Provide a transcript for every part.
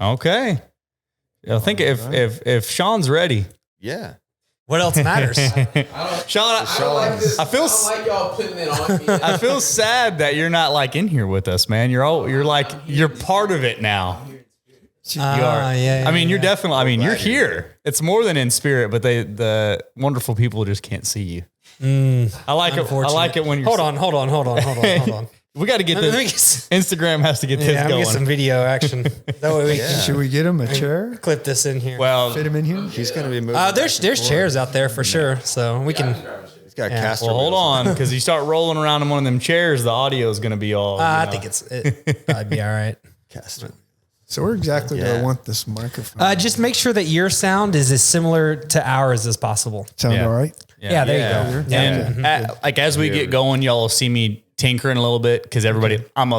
Okay. I think if Shawn's ready. Yeah. What else matters? Shawn, I feel like y'all putting it on me. I feel sad that you're not like in here with us, man. You're part of it now. You are. Yeah, I mean, you're definitely. I mean, you're here. It's more than in spirit, but the wonderful people just can't see you. I like it. I like it when you're. Hold on. We got to get this. Instagram has to get this going. Get some video action. That way Should we get him a chair? Clip this in here. Well, fit him in here. He's going to be moving. There's chairs out there for sure, so we can. He's got caster. Well, hold on, because you start rolling around in one of them chairs, the audio is going to be all. I think it'd probably be all right. Caster. So where exactly do I want this microphone? Just make sure that your sound is as similar to ours as possible. Sound all right? Yeah, there you go. And like as we get going, y'all will see me tinkering a little bit because everybody, I'm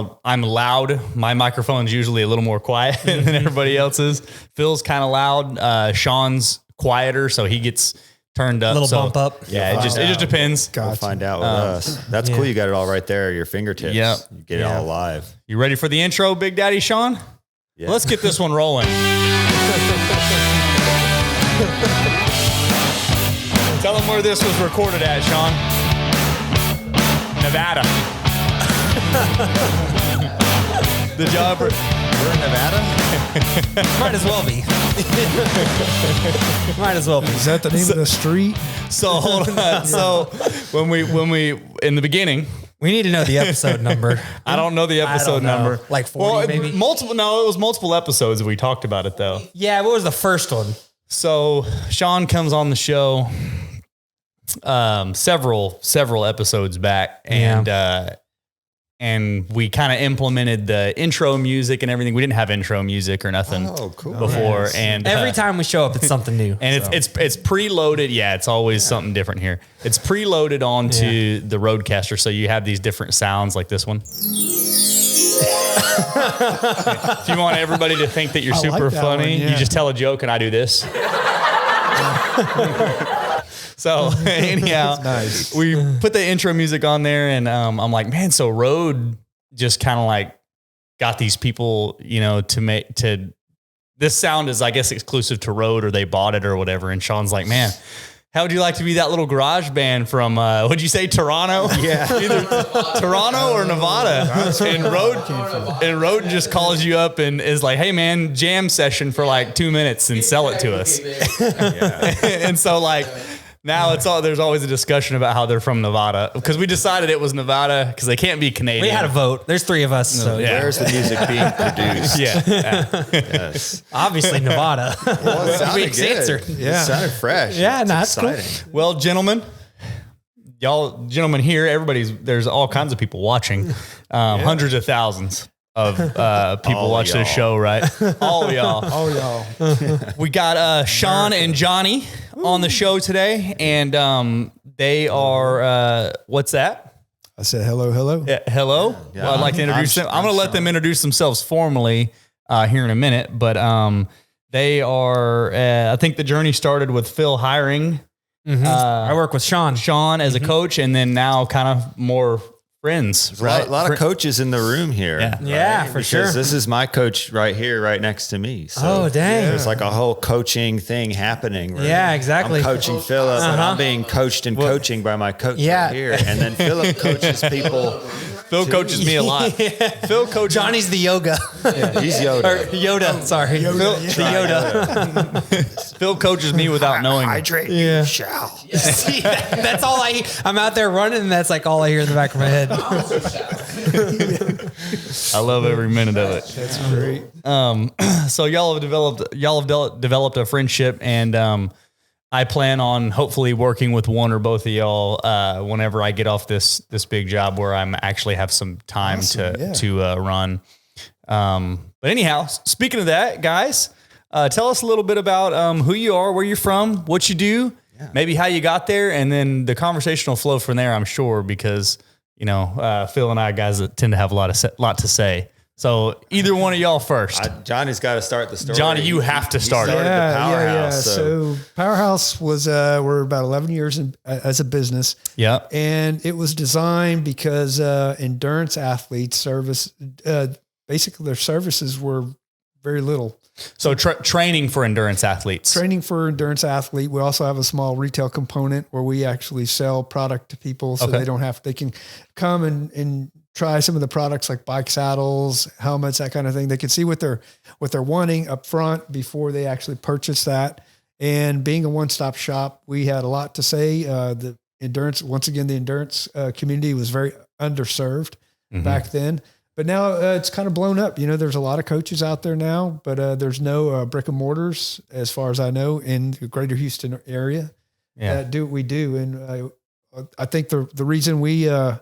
loud. My microphone's usually a little more quiet than everybody else's. Phil's kind of loud. Sean's quieter, so he gets turned up. A little bump up. Yeah, it just depends. We'll find out with us. That's cool. You got it all right there at your fingertips. Yep. You get it all live. You ready for the intro, Big Daddy Shawn? Yeah. Let's get this one rolling. Tell them where this was recorded at, Shawn. Nevada. The job. We're in Nevada? Might as well be. Might as well be. Is that the name of the street? So hold on. So when we in the beginning, we need to know the episode number. I don't know the episode number. Like 40 maybe? Multiple. No, it was multiple episodes that we talked about it though. Yeah, what was the first one? So Shawn comes on the show several episodes back, and we kind of implemented the intro music and everything. We didn't have intro music or nothing before. Yes. And every time we show up, it's something new. And it's preloaded. Yeah, it's always something different here. It's preloaded onto the Roadcaster, so you have these different sounds like this one. If you want everybody to think that you're super funny, you just tell a joke and I do this. So anyhow, nice. We put the intro music on there, and I'm like, man, so Road just kind of like got these people, to this sound is, I guess, exclusive to Road, or they bought it or whatever. And Shawn's like, man, how would you like to be that little garage band from, what'd you say, Toronto? Yeah. Either Toronto or Nevada. And Road just calls you up and is like, hey man, jam session for like 2 minutes and sell it to us. And so like, now there's always a discussion about how they're from Nevada, because we decided it was Nevada because they can't be Canadian. We had a vote. There's 3 of us. So where's the music being produced? Yes. Obviously Nevada. Well, it sounded good. Answer. Yeah. It sounded fresh. Yeah, that's cool. Well, gentlemen here, there's all kinds of people watching, hundreds of thousands of people watch this show, right? All y'all. We got Shawn and Johnny on the show today, and they are what's that? I said hello. Yeah, hello. Yeah, well, I'd like to introduce them. I'm going to let them introduce themselves formally here in a minute, but they are. I think the journey started with Phil hiring. Mm-hmm. I work with Shawn as a coach, and then now kind of more friends. There's right? a lot of coaches in the room here. Yeah, for sure. This is my coach right here, right next to me. So oh, dang. There's like a whole coaching thing happening. Yeah, exactly. I'm coaching Philip, and I'm being coached and coaching by my coach right here. And then Philip coaches people. Phil coaches me a lot. Phil coaches. Johnny's the yoga. Yeah, he's Yoda. Or Yoda, sorry. Yoda. Phil coaches me without knowing. Hydrate, you shall. See, that's all I'm out there running, and that's like all I hear in the back of my head. I love every minute of it. That's great. So y'all have developed a friendship, and I plan on hopefully working with one or both of y'all whenever I get off this big job where I'm actually have some time to run. But anyhow, speaking of that, guys, tell us a little bit about who you are, where you're from, what you do, maybe how you got there, and then the conversation will flow from there, I'm sure, because Phil and I guys tend to have a lot to say. So either one of y'all first. Johnny's got to start the story. Johnny, you have to start it. The Powerhouse. So Powerhouse was, we're about 11 years as a business. Yeah. And it was designed because endurance athletes basically their services were very little. So training for endurance athletes. Training for endurance athlete. We also have a small retail component where we actually sell product to people so they can come and try some of the products like bike saddles, helmets, that kind of thing. They can see what they're wanting up front before they actually purchase that. And being a one-stop shop, we had a lot to say. The endurance community was very underserved back then. But now it's kind of blown up. There's a lot of coaches out there now, but there's no brick and mortars, as far as I know, in the greater Houston area that do what we do. And I think the reason we kind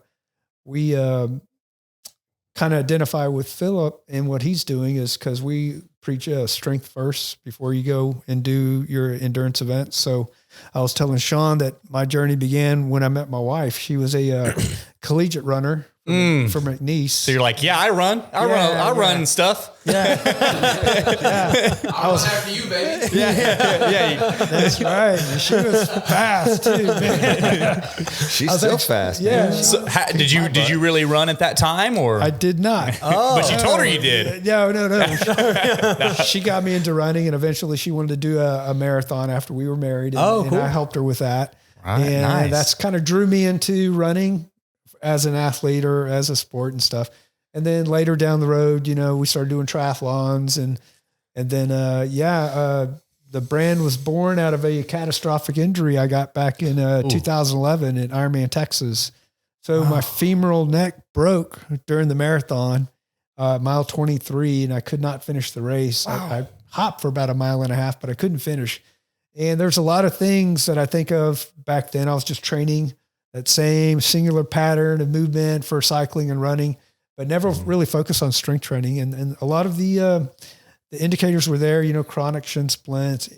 of identify with Philip and what he's doing is because we preach strength first before you go and do your endurance events. So I was telling Shawn that my journey began when I met my wife. She was a collegiate runner from McNeese. So you're like, I run and stuff. I was after you, baby. That's right. She was fast too, man. She's still fast. Yeah. Man. So did you really run at that time, or I did not? But you told her you did. No. She got me into running, and eventually she wanted to do a marathon after we were married. And, cool. And I helped her with that. Right, and nice. that's kind of drew me into running as an athlete or as a sport and stuff. And then later down the road, we started doing triathlons and then, the brand was born out of a catastrophic injury I got back in 2011 at Ironman, Texas. So my femoral neck broke during the marathon, mile 23, and I could not finish the race. I hopped for about a mile and a half, but I couldn't finish. And there's a lot of things that I think of back then. I was just training that same singular pattern of movement for cycling and running, but never really focused on strength training. And a lot of the indicators were there, chronic shin splints,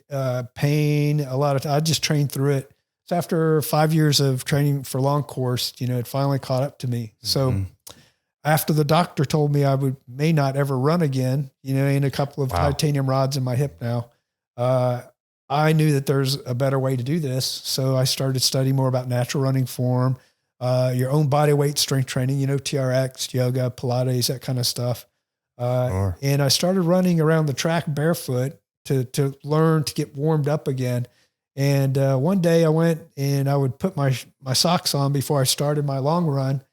pain, I just trained through it. So after 5 years of training for long course, it finally caught up to me. So after the doctor told me I may not ever run again, in a couple of titanium rods in my hip now, I knew that there's a better way to do this. So I started studying more about natural running form, your own body weight strength training, TRX, yoga, Pilates, that kind of stuff. And I started running around the track barefoot to learn to get warmed up again. And one day I went and I would put my socks on before I started my long run,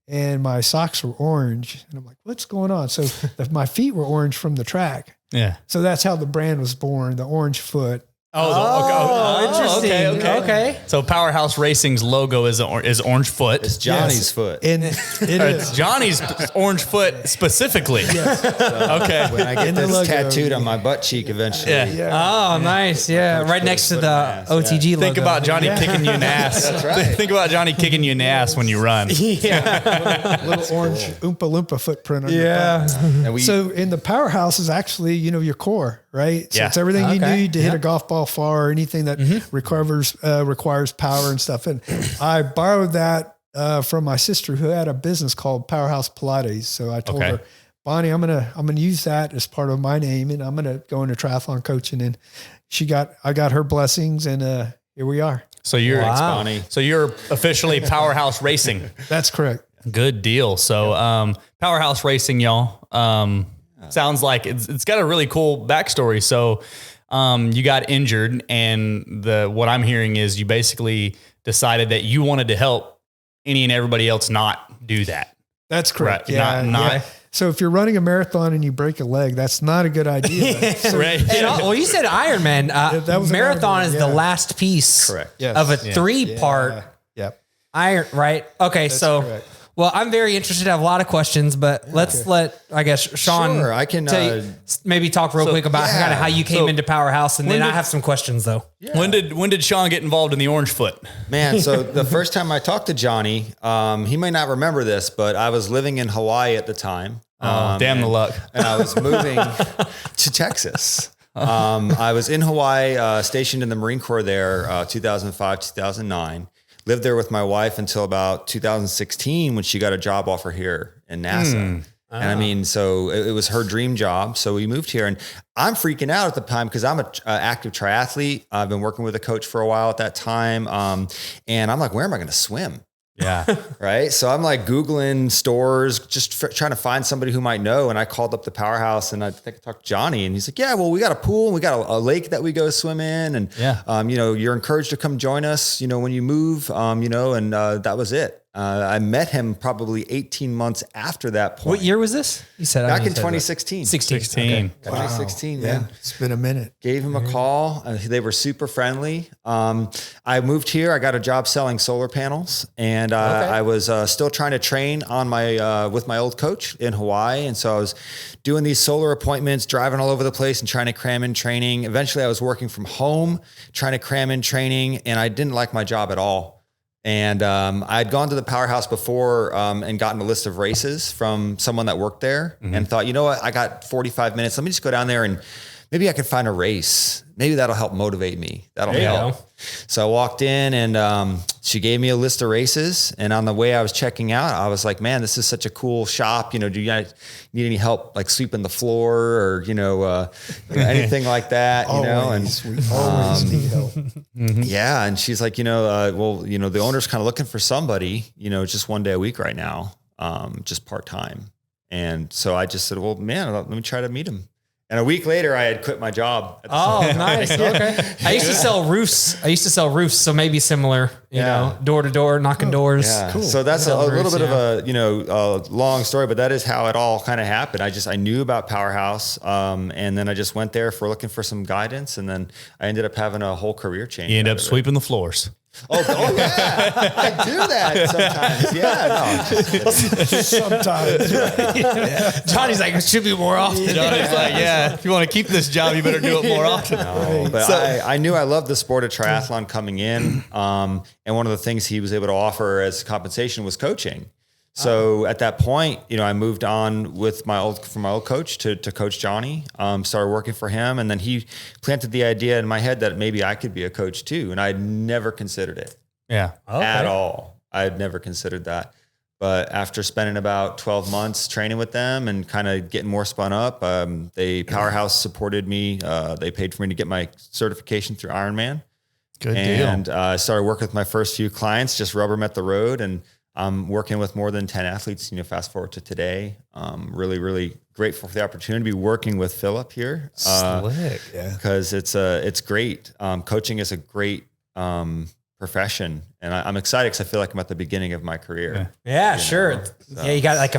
and my socks were orange. And I'm like, what's going on? So my feet were orange from the track. Yeah. So that's how the brand was born, the Orange Foot. Interesting. Okay. So Powerhouse Racing's logo is orange foot. It's Johnny's foot. And it's Johnny's orange foot specifically. Yes. Okay. When I get this tattooed on my butt cheek eventually. Yeah. Oh, nice. Yeah. Right next to the OTG logo. Think about Johnny kicking you in the ass. That's right. Think about Johnny kicking you in the ass when you run. little orange Oompa Loompa footprint on your butt. So in the Powerhouse is actually, your core, right? So it's everything you need to hit a golf ball far or anything that requires power and stuff. And I borrowed that from my sister who had a business called Powerhouse Pilates. So I told her, Bonnie, I'm gonna use that as part of my name, and I'm gonna go into triathlon coaching. And I got her blessings, and here we are. So you're officially Powerhouse Racing. That's correct. Good deal. So Powerhouse Racing, y'all. Sounds like it's got a really cool backstory. So you got injured, and what I'm hearing is you basically decided that you wanted to help any and everybody else not do that. That's correct. Right. Yeah. So if you're running a marathon and you break a leg, that's not a good idea. So, right. Well, you said Ironman. That was marathon is the last piece of a 3-part. Yep. Iron. Right. Okay. That's so. correct. Well, I'm very interested. I have a lot of questions, but let's let, I guess, Shawn. Sure, I can maybe talk real quick about kind of how you came into Powerhouse, and then I have some questions though. Yeah. When did Shawn get involved in the Orange Foot? Man, so the first time I talked to Johnny, he may not remember this, but I was living in Hawaii at the time. Damn the luck! And I was moving to Texas. I was in Hawaii, stationed in the Marine Corps there, 2005, 2009. Lived there with my wife until about 2016 when she got a job offer here in NASA. And I mean, so it was her dream job. So we moved here, and I'm freaking out at the time because I'm an active triathlete. I've been working with a coach for a while at that time. And I'm like, where am I going to swim? Yeah. Right. So I'm like Googling stores, just trying to find somebody who might know. And I called up the Powerhouse and I think I talked to Johnny and he's like, yeah, well, we got a pool and we got a lake that we go swim in. And, you're encouraged to come join us, when you move, and that was it. I met him probably 18 months after that point. What year was this? You said back in 2016. 16. Okay. Wow. 2016, Yeah, man. it's been a minute. Gave him a call. They were super friendly. I moved here. I got a job selling solar panels, and I was still trying to train on my with my old coach in Hawaii. And so I was doing these solar appointments, driving all over the place, and trying to cram in training. Eventually, I was working from home, trying to cram in training, and I didn't like my job at all. And I had gone to the Powerhouse before and gotten a list of races from someone that worked there and thought, you know what, I got 45 minutes. Let me just go down there and maybe I could find a race. Maybe that'll help motivate me. That'll help. So I walked in and she gave me a list of races. And on the way I was checking out, I was like, man, this is such a cool shop. Do you guys need any help like sweeping the floor or, anything like that, always need help. Yeah. And she's like, the owner's kind of looking for somebody, just one day a week right now, just part-time. And so I just said, well, man, let me try to meet him. And a week later, I had quit my job. Nice. Okay. I used to sell roofs. So maybe similar, door to door, knocking doors. Yeah. Cool. So that's a little bit of a long story, but that is how it all kind of happened. I knew about Powerhouse. And then I just went there looking for some guidance. And then I ended up having a whole career change. You end up sweeping the floors. Oh yeah, I do that sometimes. Yeah, no, sometimes. Yeah. Johnny's like, it should be more often. Johnny's like, yeah, if you want to keep this job, you better do it more often. No, but I knew I loved the sport of triathlon coming in, and one of the things he was able to offer as compensation was coaching. So at that point, I moved on with my old coach to coach Johnny, started working for him. And then he planted the idea in my head that maybe I could be a coach too. And I'd never considered it at all. I had never considered that. But after spending about 12 months training with them and kind of getting more spun up, Powerhouse supported me. They paid for me to get my certification through Ironman. Good deal. And I started working with my first few clients, just rubber met the road. And I'm working with more than 10 athletes, fast forward to today. Really, really grateful for the opportunity to be working with Philip here. Slick, yeah. Because it's great. Coaching is a great profession. And I'm excited because I feel like I'm at the beginning of my career. Yeah, sure. So. Yeah, you got like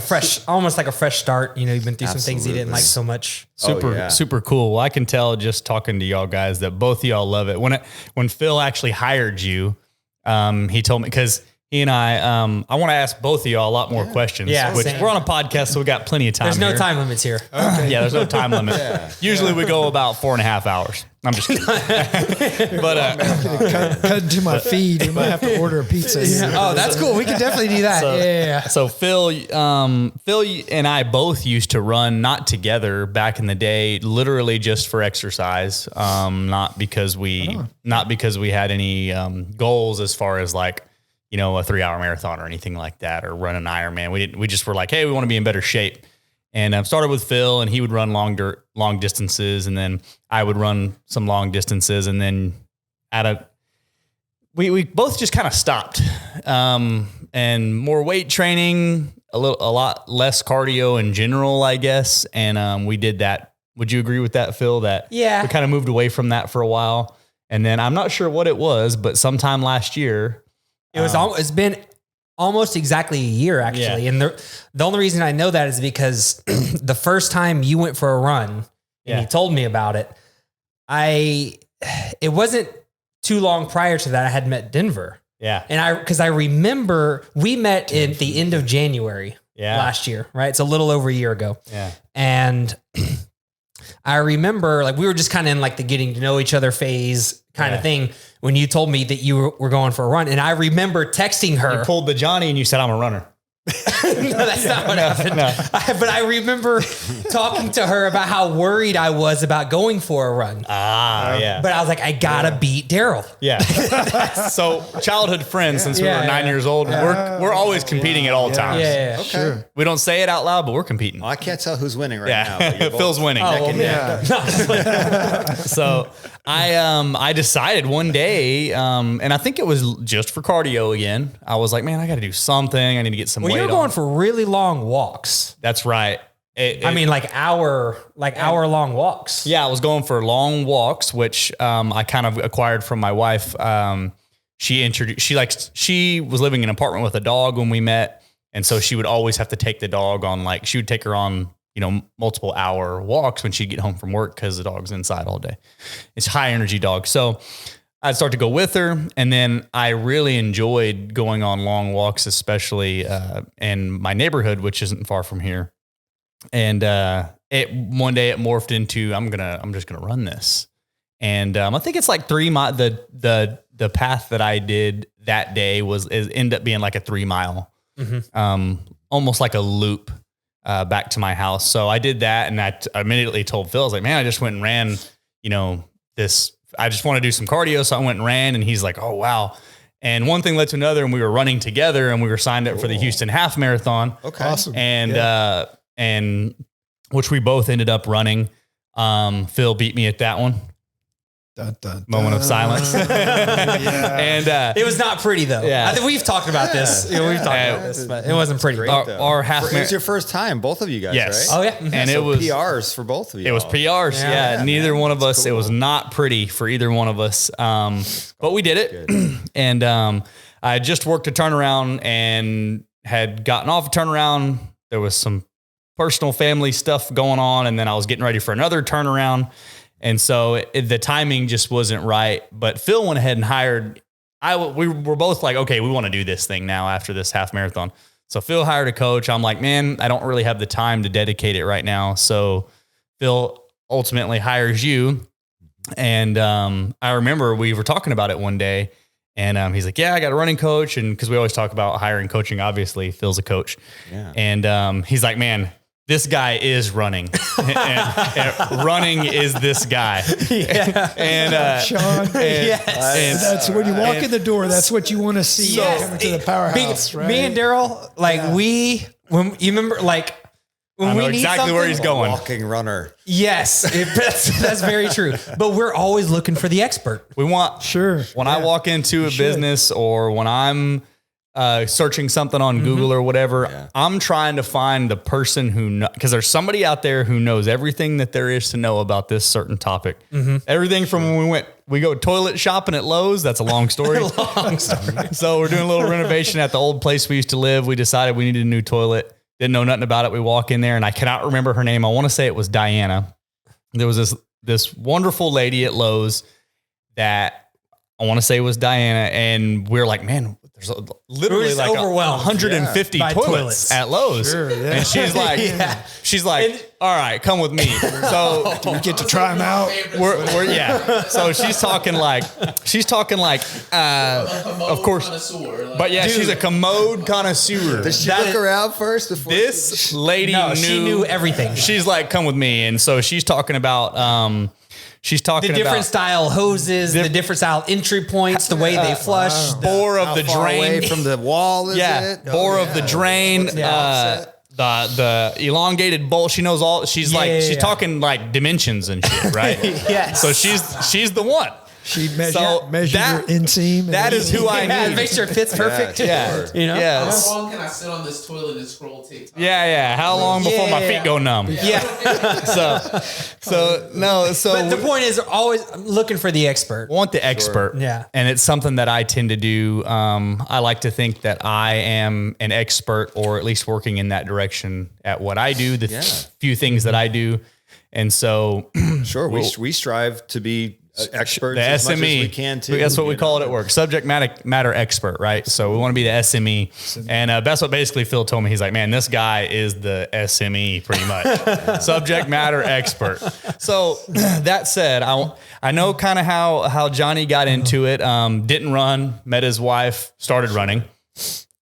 almost like a fresh start. You've been through some things you didn't like so much. Super cool. Well, I can tell just talking to y'all guys that both of y'all love it. When Phil actually hired you, he told me, because he and I want to ask both of y'all a lot more questions. Yeah, which we're on a podcast, so we got plenty of time. There's no time limits here. Okay. Yeah, there's no time limit. Usually we go about 4.5 hours. I'm just kidding. But cut to my feed. We might have to order a pizza. Yeah. Oh, that's cool. We can definitely do that. So Phil and I both used to run, not together back in the day, literally just for exercise. Not because we had any goals as far as like, a 3-hour marathon or anything like that, or run an Ironman. We just were like, hey, we want to be in better shape. And started with Phil, and he would run long distances, and then I would run some long distances, and then we both just kind of stopped, and more weight training, a lot less cardio in general, I guess. And we did that. Would you agree with that, Phil? That we kind of moved away from that for a while, and then I'm not sure what it was, but sometime last year. It's been almost exactly a year, actually. Yeah. And the only reason I know that is because the first time you went for a run and you told me about it, it wasn't too long prior to that I had met Denver. Yeah. And because I remember we met in the end of January last year, right? It's a little over a year ago. Yeah. And I remember like we were just kind of in like the getting to know each other phase kind of thing when you told me that you were going for a run. And I remember texting her. You pulled the Johnny and you said, I'm a runner. No, that's not what happened. No. But I remember talking to her about how worried I was about going for a run. Yeah. But I was like, I gotta beat Daryl. Yeah. So childhood friends since we were 9 years old. We're always competing at all times. Yeah. Okay. Sure. We don't say it out loud, but we're competing. Well, I can't tell who's winning right now. Phil's winning. Oh, well, I decided one day, and I think it was just for cardio again. I was like, man, I got to do something. I need to get some weight. You're going for really long walks. That's right. Like hour long walks. Yeah, I was going for long walks, which I kind of acquired from my wife. She was living in an apartment with a dog when we met, and so she would always have to take the dog on she would take her on multiple hour walks when she'd get home from work because the dog's inside all day. It's a high energy dog, so I'd start to go with her, and then I really enjoyed going on long walks, especially in my neighborhood, which isn't far from here. And one day it morphed into I'm just gonna run this, and I think it's like 3 mile. The path that I did that day ended up being like a 3 mile, almost like a loop back to my house. So I did that, and I immediately told Phil, I was like, man, I just went and ran, this. I just want to do some cardio, so I went and ran, and he's like, oh wow. And one thing led to another, and we were running together, and we were signed up for the Houston Half Marathon. Okay, awesome. And which we both ended up running. Phil beat me at that one. Dun, dun, dun. Moment of silence. And it was not pretty though. Yeah. I think we've talked about this. We've talked about this, but it wasn't pretty. Our half. It was your first time, both of you guys, yes. right? Oh yeah, and so it was PRs for both of you. It was PRs. Yeah, neither one of us. Cool. It was not pretty for either one of us. But we did it, and I had just worked a turnaround and had gotten off a turnaround. There was some personal family stuff going on, and then I was getting ready for another turnaround. And so the timing just wasn't right, but Phil went ahead and hired, we were both like, okay, we want to do this thing now after this half marathon. So Phil hired a coach. I'm like, man, I don't really have the time to dedicate it right now. So Phil ultimately hires you. And I remember we were talking about it one day, and he's like, yeah, I got a running coach. And cause we always talk about hiring coaching, obviously Phil's a coach. Yeah. And he's like, man, this guy is running, and running is this guy. Yeah. And Shawn, yes. And that's when you walk in the door. That's what you want to see coming to the Powerhouse. Right? Me and Daryl, when you remember, when we need exactly where he's going. Walking runner. Yes, that's very true. But we're always looking for the expert. We want when I walk into a business or when I'm searching something on Google or whatever, I'm trying to find the person who because there's somebody out there who knows everything that there is to know about this certain topic. Everything from when we go toilet shopping at Lowe's. That's a long story. So we're doing a little renovation at the old place we used to live. We decided we needed a new toilet. Didn't know nothing about it. We walk in there, and I cannot remember her name. I want to say it was Diana. There was this wonderful lady at Lowe's that I want to say was Diana, and we're like, man, there's literally like 150 toilets at Lowe's. Sure, and she's like, all right, come with me. So do we get to try them out? So she's talking like, of course, but yeah, she's a commode connoisseur. Did she look around first before this lady she knew everything. She's like, come with me. And so she's talking about, the different style hoses, the different style entry points, the way they flush, bore of the drain away from the wall. Bore of the drain, the elongated bowl. She knows all. She's she's talking like dimensions and shit, right? Yes. So she's the one. She measured your inseam. That is who I need. Make sure it fits perfect. Yes. How long can I sit on this toilet and scroll TikTok? Yeah. How long before my feet go numb? Yeah. But the point is always looking for the expert. Want the expert. Yeah. And it's something that I tend to do. I like to think that I am an expert, or at least working in that direction at what I do, the few things that I do. And so we strive to be experts, the as SME, much as we can too. That's what we call it at work. Subject matter expert, right? So we want to be the SME. And that's what basically Phil told me. He's like, man, this guy is the SME pretty much. Subject matter expert. So that said, I know kind of how Johnny got into it. Didn't run, met his wife, started running,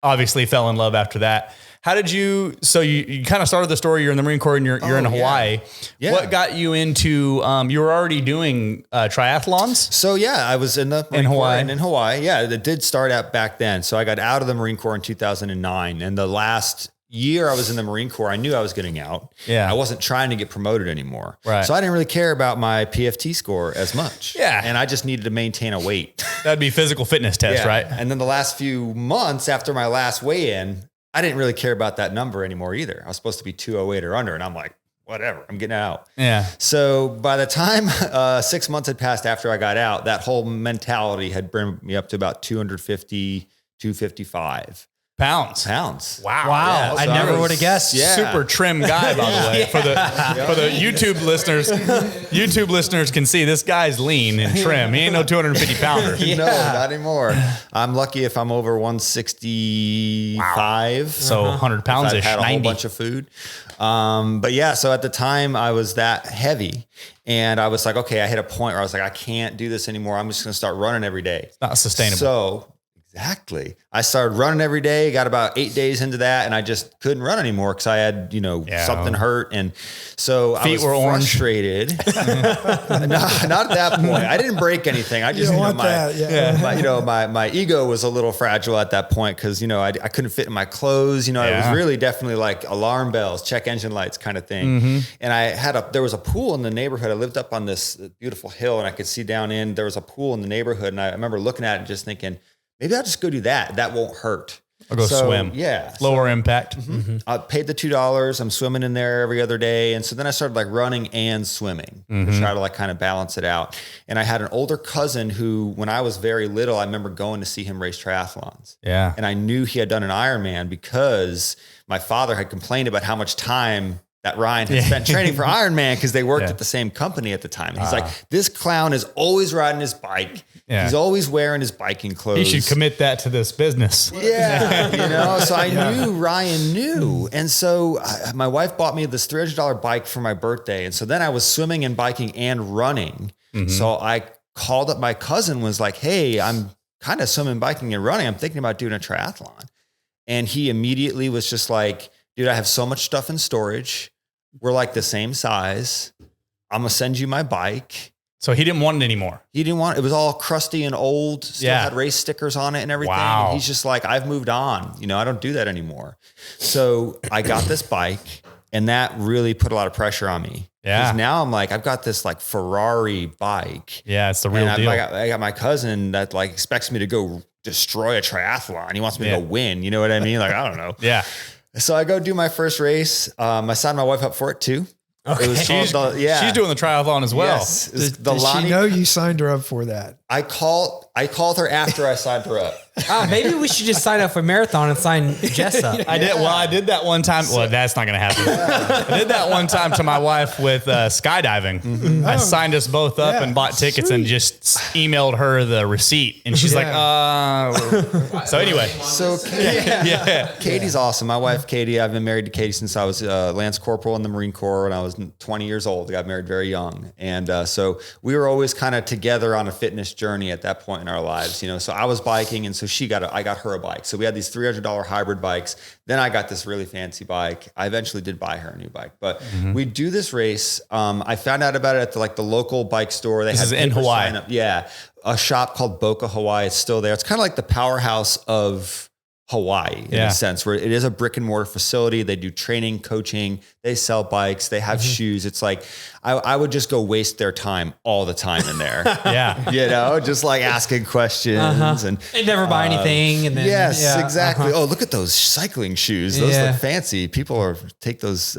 obviously fell in love after that. How did you, so you kind of started the story, you're in the Marine Corps and you're in Hawaii. Yeah. What got you into, you were already doing triathlons? So I was in the Marine Corps and in Hawaii. Yeah, it did start out back then. So I got out of the Marine Corps in 2009. And the last year I was in the Marine Corps, I knew I was getting out. Yeah. I wasn't trying to get promoted anymore. Right. So I didn't really care about my PFT score as much. Yeah. And I just needed to maintain a weight. That'd be physical fitness test, Yeah. right? And then the last few months after my last weigh-in, I didn't really care about that number anymore either. I was supposed to be 208 or under. And I'm like, whatever, I'm getting out. Yeah. So by the time 6 months had passed after I got out, that whole mentality had brought me up to about 250, 255 Pounds. Wow. Wow. Yeah, I so never was- would have guessed. Yeah. Super trim guy, by the way. For the YouTube listeners, YouTube listeners can see this guy's lean and trim. He ain't no 250 pounder. No, not anymore. I'm lucky if I'm over 165. So 100 pounds I've ish, had a 90. whole bunch of food. But yeah, so at the time I was that heavy and I was like, okay, I hit a point where I was like, I can't do this anymore. I'm just going to start running every day. Not sustainable. So exactly. I started running every day, got about 8 days into that and I just couldn't run anymore because I had, something hurt. And so Feet I was were orange. frustrated. Not at that point. I didn't break anything. I just, my ego was a little fragile at that point because, I couldn't fit in my clothes. It was really definitely like alarm bells, check engine lights kind of thing. Mm-hmm. And there was a pool in the neighborhood. I lived up on this beautiful hill and I could see down in, there was a pool in the neighborhood. And I remember looking at it and just thinking, maybe I'll just go do that. That won't hurt. I'll go swim. Yeah. Lower impact. Mm-hmm. I paid the $2. I'm swimming in there every other day. And so then I started like running and swimming to try to like kind of balance it out. And I had an older cousin who, when I was very little, I remember going to see him race triathlons. Yeah. And I knew he had done an Ironman because my father had complained about how much time that Ryan had spent training for Ironman because they worked at the same company at the time. And he's like, this clown is always riding his bike. Yeah. He's always wearing his biking clothes. You should commit that to this business. Yeah. So I knew Ryan knew. And so my wife bought me this $300 bike for my birthday. And so then I was swimming and biking and running. So I called up my cousin, was like, hey, I'm kind of swimming, biking and running. I'm thinking about doing a triathlon. And he immediately was just like, dude, I have so much stuff in storage. We're like the same size. I'm going to send you my bike. So he didn't want it anymore. He didn't want it. It was all crusty and old. Still had race stickers on it and everything. Wow. And he's just like, I've moved on. I don't do that anymore. So I got this bike and that really put a lot of pressure on me. Yeah. Because now I'm like, I've got this like Ferrari bike. Yeah, it's the real And deal. I got my cousin that like expects me to go destroy a triathlon. He wants me to go win. You know what I mean? Like, I don't know. Yeah. So I go do my first race. I signed my wife up for it too. Okay. It was She's doing the triathlon as well. Yes. Did she know you signed her up for that? I called her after I signed her up. Maybe we should just sign up for marathon and sign Jess up. I did. Well, I did that one time. Well, that's not going to happen. I did that one time to my wife with skydiving. I signed us both up and bought tickets and just emailed her the receipt. And she's like, so anyway. So Katie's awesome. My wife, Katie, I've been married to Katie since I was Lance Corporal in the Marine Corps when I was 20 years old. I got married very young. And so we were always kind of together on a fitness journey at that point in our lives, so I was biking. And so I got her a bike. So we had these $300 hybrid bikes. Then I got this really fancy bike. I eventually did buy her a new bike, but we do this race. I found out about it at the local bike store. This is in Hawaii. Yeah. A shop called Boca Hawaii. It's still there. It's kind of like the Powerhouse of Hawaii in a sense, where it is a brick and mortar facility. They do training, coaching, they sell bikes, they have shoes. It's like, I would just go waste their time all the time in there. Just like asking questions and never buy anything. And then, exactly. Oh, look at those cycling shoes. Those look fancy. People take those,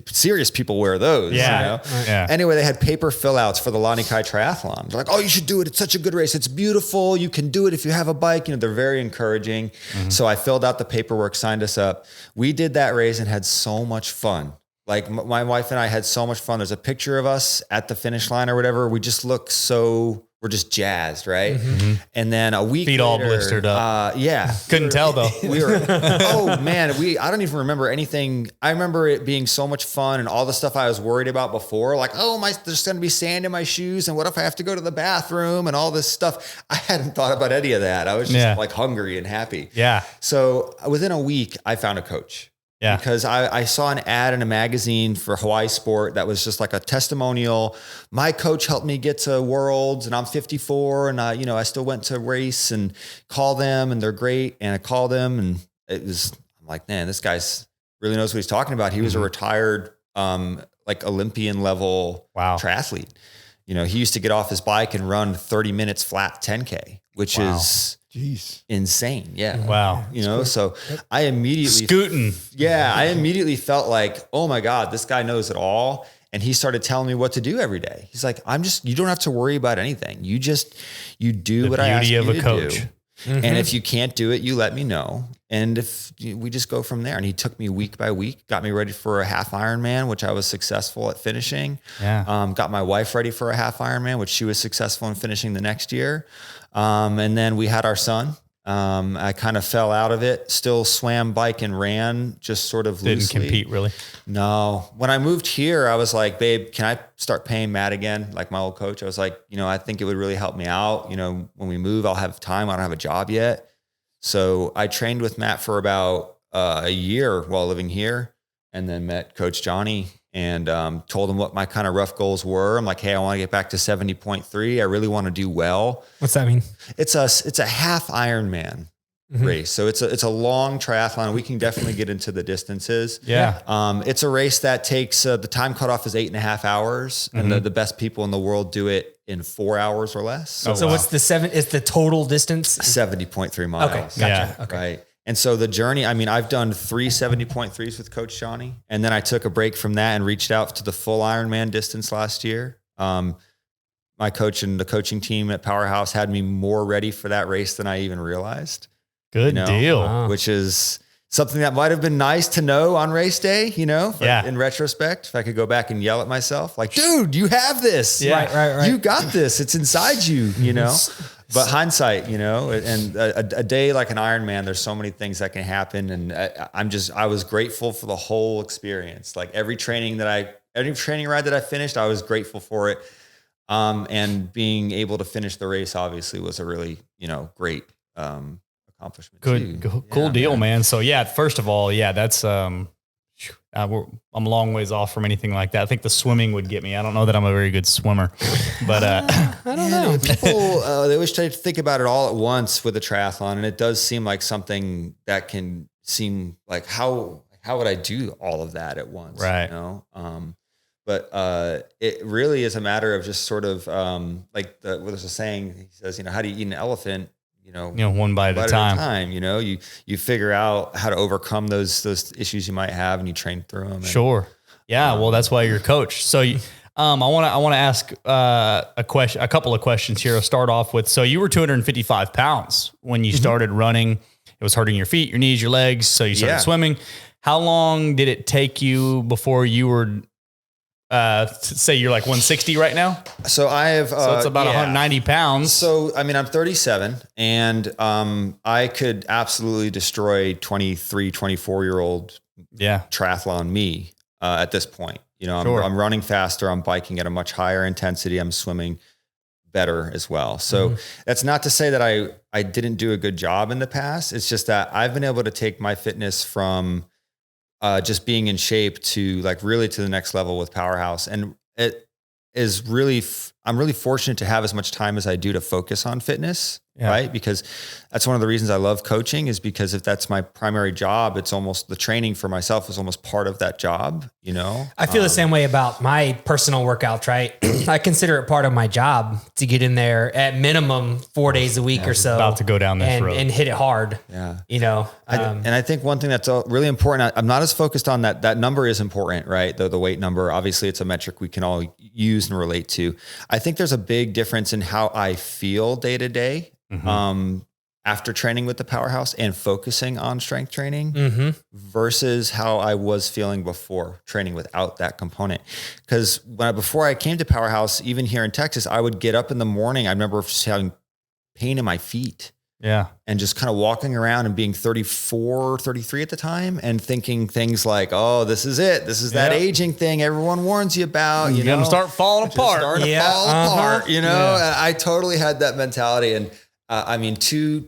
serious people wear those. Anyway, they had paper fill outs for the Lani Kai Triathlon. They're like, oh, you should do it. It's such a good race. It's beautiful. You can do it if you have a bike. They're very encouraging. So I filled out the paperwork, signed us up. We did that race and had so much fun. Like my wife and I had so much fun. There's a picture of us at the finish line or whatever. We just look we're just jazzed, right? And then a week Feet later, all blistered up. Couldn't tell though. We were, oh man, I don't even remember anything. I remember it being so much fun and all the stuff I was worried about before. Like, there's going to be sand in my shoes. And what if I have to go to the bathroom and all this stuff? I hadn't thought about any of that. I was just like hungry and happy. Yeah. So within a week, I found a coach. Yeah. Because I saw an ad in a magazine for Hawaii Sport that was just like a testimonial. My coach helped me get to Worlds and I'm 54 and I still went to race and call them and they're great. And I called them and I'm like, man, this guy's really knows what he's talking about. He was a retired, like Olympian level triathlete. You know, he used to get off his bike and run 30 minutes flat 10K, which is insane. Yeah. Wow. You know, so I immediately I immediately felt like, oh my God, this guy knows it all. And he started telling me what to do every day. He's like, you don't have to worry about anything. You do what I ask you to do. And if you can't do it, you let me know. And if we just go from there. And he took me week by week, got me ready for a half Ironman, which I was successful at finishing. Yeah. Got my wife ready for a half Ironman, which she was successful in finishing the next year. And then we had our son. I kind of fell out of it, still swam, bike, and ran, just sort of loosely. Didn't compete really? No. When I moved here, I was like, babe, can I start paying Matt again? Like my old coach. I was like, you know, I think it would really help me out. You know, when we move, I'll have time. I don't have a job yet. So I trained with Matt for about a year while living here, and then met Coach Johnny and told him what my kind of rough goals were. I'm like, hey, I want to get back to 70.3. I really want to do well. What's that mean? It's a half Ironman race. So it's a long triathlon. We can definitely get into the distances. Yeah. It's a race that takes, the time cutoff is 8.5 hours, and the best people in the world do it in 4 hours or less. So what's is the total distance? 70.3 miles. Okay. Gotcha. Yeah. Okay. Right. And so the journey, I mean, I've done 3 70.3s with Coach Shawnee, and then I took a break from that and reached out to the full Ironman distance last year. My coach and the coaching team at Powerhouse had me more ready for that race than I even realized. Good deal. Which is something that might've been nice to know on race day, you know, in retrospect, if I could go back and yell at myself like, dude, you have this. Yeah. Right. You got this. It's inside you, you know. But hindsight, you know, and a day like an Ironman, there's so many things that can happen. And I was grateful for the whole experience. Like every training ride that I finished, I was grateful for it. And being able to finish the race obviously was a really, you know, great accomplishment. Cool deal, man. So yeah, first of all, that's, I'm a long ways off from anything like that. I think the swimming would get me. I don't know that I'm a very good swimmer, but I don't know. People they always try to think about it all at once with a triathlon, and it does seem like something that can seem like how would I do all of that at once? Right. You know? But it really is a matter of just sort of like there's a saying. He says, you know, how do you eat an elephant? You know, one bite at a time. You know, you figure out how to overcome those issues you might have, and you train through them. Sure. Yeah. Well, that's why you're a coach. So, I want to ask a couple of questions here. I'll start off with, so you were 255 pounds when you started running. It was hurting your feet, your knees, your legs. So you started swimming. How long did it take you before you were, say you're like 160 right now? So I have, so it's about 190 pounds. So, I mean, I'm 37, and I could absolutely destroy 23, 24-year-old triathlon me at this point. You know, I'm running faster, I'm biking at a much higher intensity, I'm swimming better as well. So that's not to say that I didn't do a good job in the past. It's just that I've been able to take my fitness from just being in shape to like really to the next level with Powerhouse. And it is really, I'm really fortunate to have as much time as I do to focus on fitness, right? Because that's one of the reasons I love coaching, is because if that's my primary job, it's almost, the training for myself is almost part of that job, you know? I feel the same way about my personal workouts, right? I consider it part of my job to get in there at minimum 4 days a week or so. About to go down this road and hit it hard. Yeah. You know, and I think one thing that's really important, I'm not as focused on that number is important, right? The weight number, obviously it's a metric we can all use and relate to. I think there's a big difference in how I feel day to day. After training with the Powerhouse and focusing on strength training versus how I was feeling before training without that component. Because before I came to Powerhouse, even here in Texas, I would get up in the morning. I remember just having pain in my feet. Yeah. And just kind of walking around and being 34, 33 at the time and thinking things like, oh, this is it. This is that aging thing everyone warns you about. You're going to start falling apart. Starting to fall apart, you know? Yeah. I totally had that mentality. And I mean, 3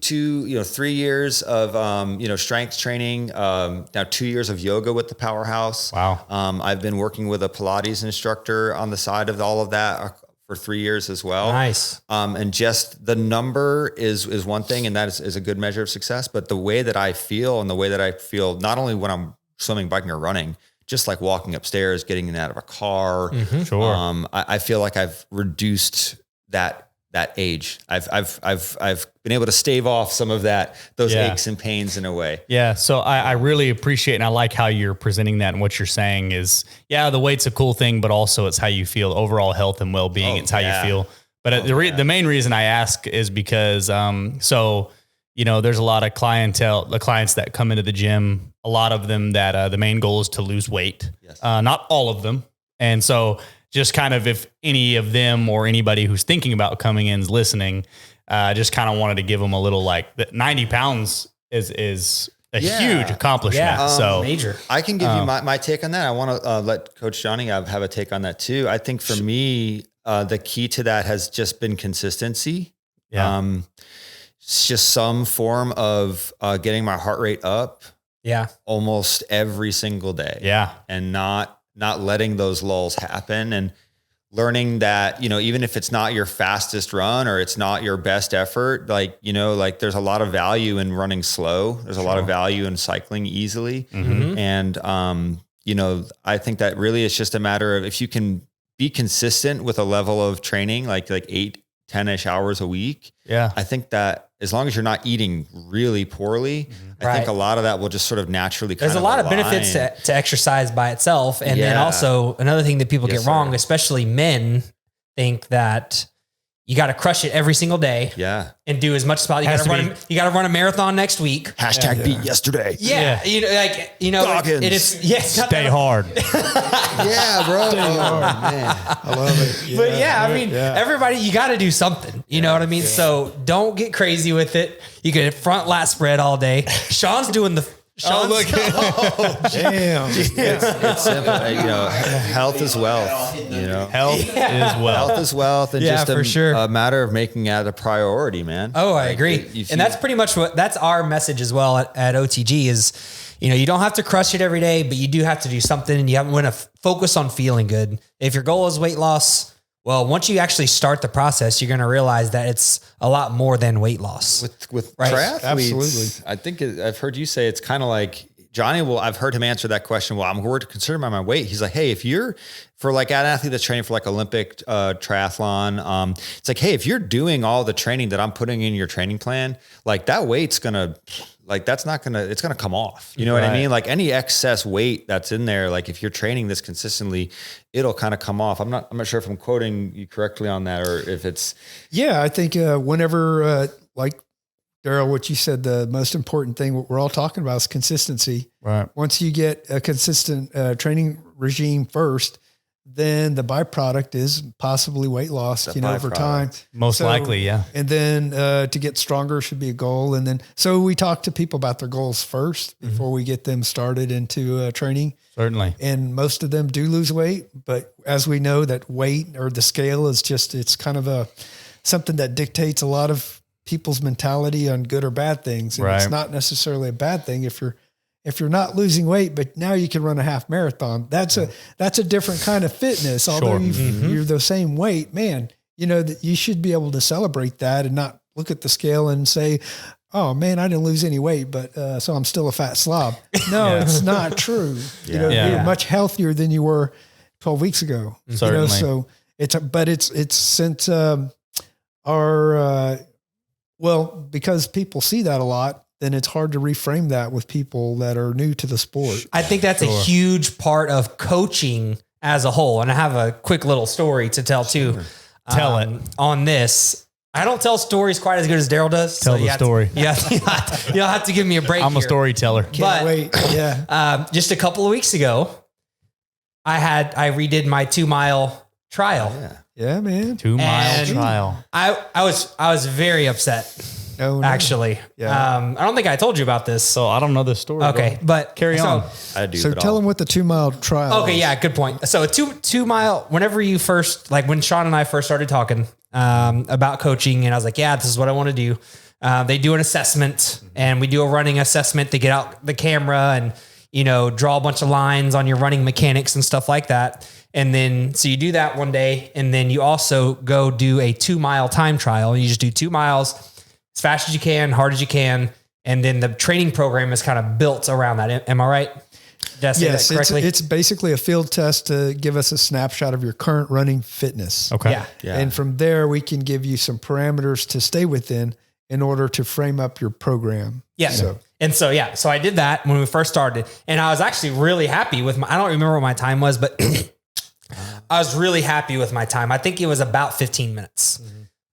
years of, strength training, now 2 years of yoga with the Powerhouse. Wow. I've been working with a Pilates instructor on the side of all of that for 3 years as well. Nice. And just the number is one thing, and that is a good measure of success, but the way that I feel and the way that I feel, not only when I'm swimming, biking, or running, just like walking upstairs, getting in and out of a car. Sure. I feel like I've reduced that age. I've been able to stave off some of those aches and pains in a way. Yeah. So I really appreciate, and I like how you're presenting that, and what you're saying is, the weight's a cool thing, but also it's how you feel, overall health and well-being. It's how you feel. But the main reason I ask is because, there's a lot of the clients that come into the gym, a lot of them that the main goal is to lose weight. Yes. Not all of them. And so just kind of, if any of them or anybody who's thinking about coming in is listening, just kind of wanted to give them a little, like, 90 pounds is a huge accomplishment. Yeah, so major. I can give you my take on that. I want to let Coach Johnny have a take on that too. I think for me, the key to that has just been consistency. Yeah. It's just some form of getting my heart rate up. Yeah. Almost every single day. Yeah. And not letting those lulls happen, and learning that, even if it's not your fastest run or it's not your best effort, like there's a lot of value in running slow. There's a lot of value in cycling easily. Mm-hmm. And, I think that really it's just a matter of, if you can be consistent with a level of training, like 8-10-ish hours a week. Yeah. I think that as long as you're not eating really poorly, I think a lot of that will just sort of naturally There's a lot of benefits to exercise by itself. And then also another thing that people get wrong, especially men, think that you got to crush it every single day. Yeah. And do as much as possible. You got to run a marathon next week. # beat yesterday. Yeah. Stay hard. Yeah, bro. Man. I love it. But everybody, you got to do something. You know what I mean? Yeah. So don't get crazy with it. You can front lat spread all day. Sean's doing the. Damn. It's simple. Health is wealth. Health is wealth. Health is wealth, and just a matter of making it a priority, man. Oh, I agree. And that's pretty much that's our message as well at OTG is, you don't have to crush it every day, but you do have to do something, and you want to focus on feeling good. If your goal is weight loss, well, once you actually start the process, you're going to realize that it's a lot more than weight loss. With right? triathletes, absolutely. I think I've heard you say it's kind of like Johnny. I've heard him answer that question. Well, I'm concerned about my weight. He's like, hey, if you're for like an athlete that's training for like Olympic triathlon, it's like, hey, if you're doing all the training that I'm putting in your training plan, like that weight's gonna. Like it's going to come off. You know what I mean? Like any excess weight that's in there, like if you're training this consistently, it'll kind of come off. I'm not sure if I'm quoting you correctly on that, or if it's. Yeah. I think whenever, like Daryl, what you said, the most important thing, what we're all talking about is consistency. Right. Once you get a consistent training regime first, then the byproduct is possibly weight loss, over time. Most likely, yeah. And then to get stronger should be a goal. And then, so we talk to people about their goals first before we get them started into training. Certainly. And most of them do lose weight, but as we know, that weight or the scale is it's kind of something that dictates a lot of people's mentality on good or bad things. And it's not necessarily a bad thing if you're not losing weight, but now you can run a half marathon. That's a different kind of fitness. Although you're the same weight, man, that you should be able to celebrate that and not look at the scale and say, oh man, I didn't lose any weight, but so I'm still a fat slob. No, it's not true. You're much healthier than you were 12 weeks ago. Certainly. So it's since because people see that a lot, then it's hard to reframe that with people that are new to the sport. I think that's a huge part of coaching as a whole. And I have a quick little story to tell too. Tell it on this. I don't tell stories quite as good as Daryl does. Tell the story. You'll have to give me a break. I'm a storyteller. Can't wait. Yeah. Just a couple of weeks ago, I redid my 2-mile trial. Yeah, man. 2-mile trial. I was very upset. Oh, no. Actually, I don't think I told you about this. So I don't know this story. Okay, but carry on. I do. So tell them what the 2-mile trial. Okay, yeah, good point. So a two mile. Whenever you first, like when Shawn and I first started talking about coaching, and I was like, yeah, this is what I want to do. They do an assessment, and we do a running assessment. They get out the camera and draw a bunch of lines on your running mechanics and stuff like that. And then so you do that one day, and then you also go do a 2-mile time trial. You just do 2 miles. As fast as you can, hard as you can. And then the training program is kind of built around that. Am I right? Did I say Yes, that correctly? it's basically a field test to give us a snapshot of your current running fitness. Okay. Yeah. And from there, we can give you some parameters to stay within in order to frame up your program. Yeah. So So I did that when we first started, and I was actually really happy with I don't remember what my time was, but I was really happy with my time. I think it was about 15 minutes.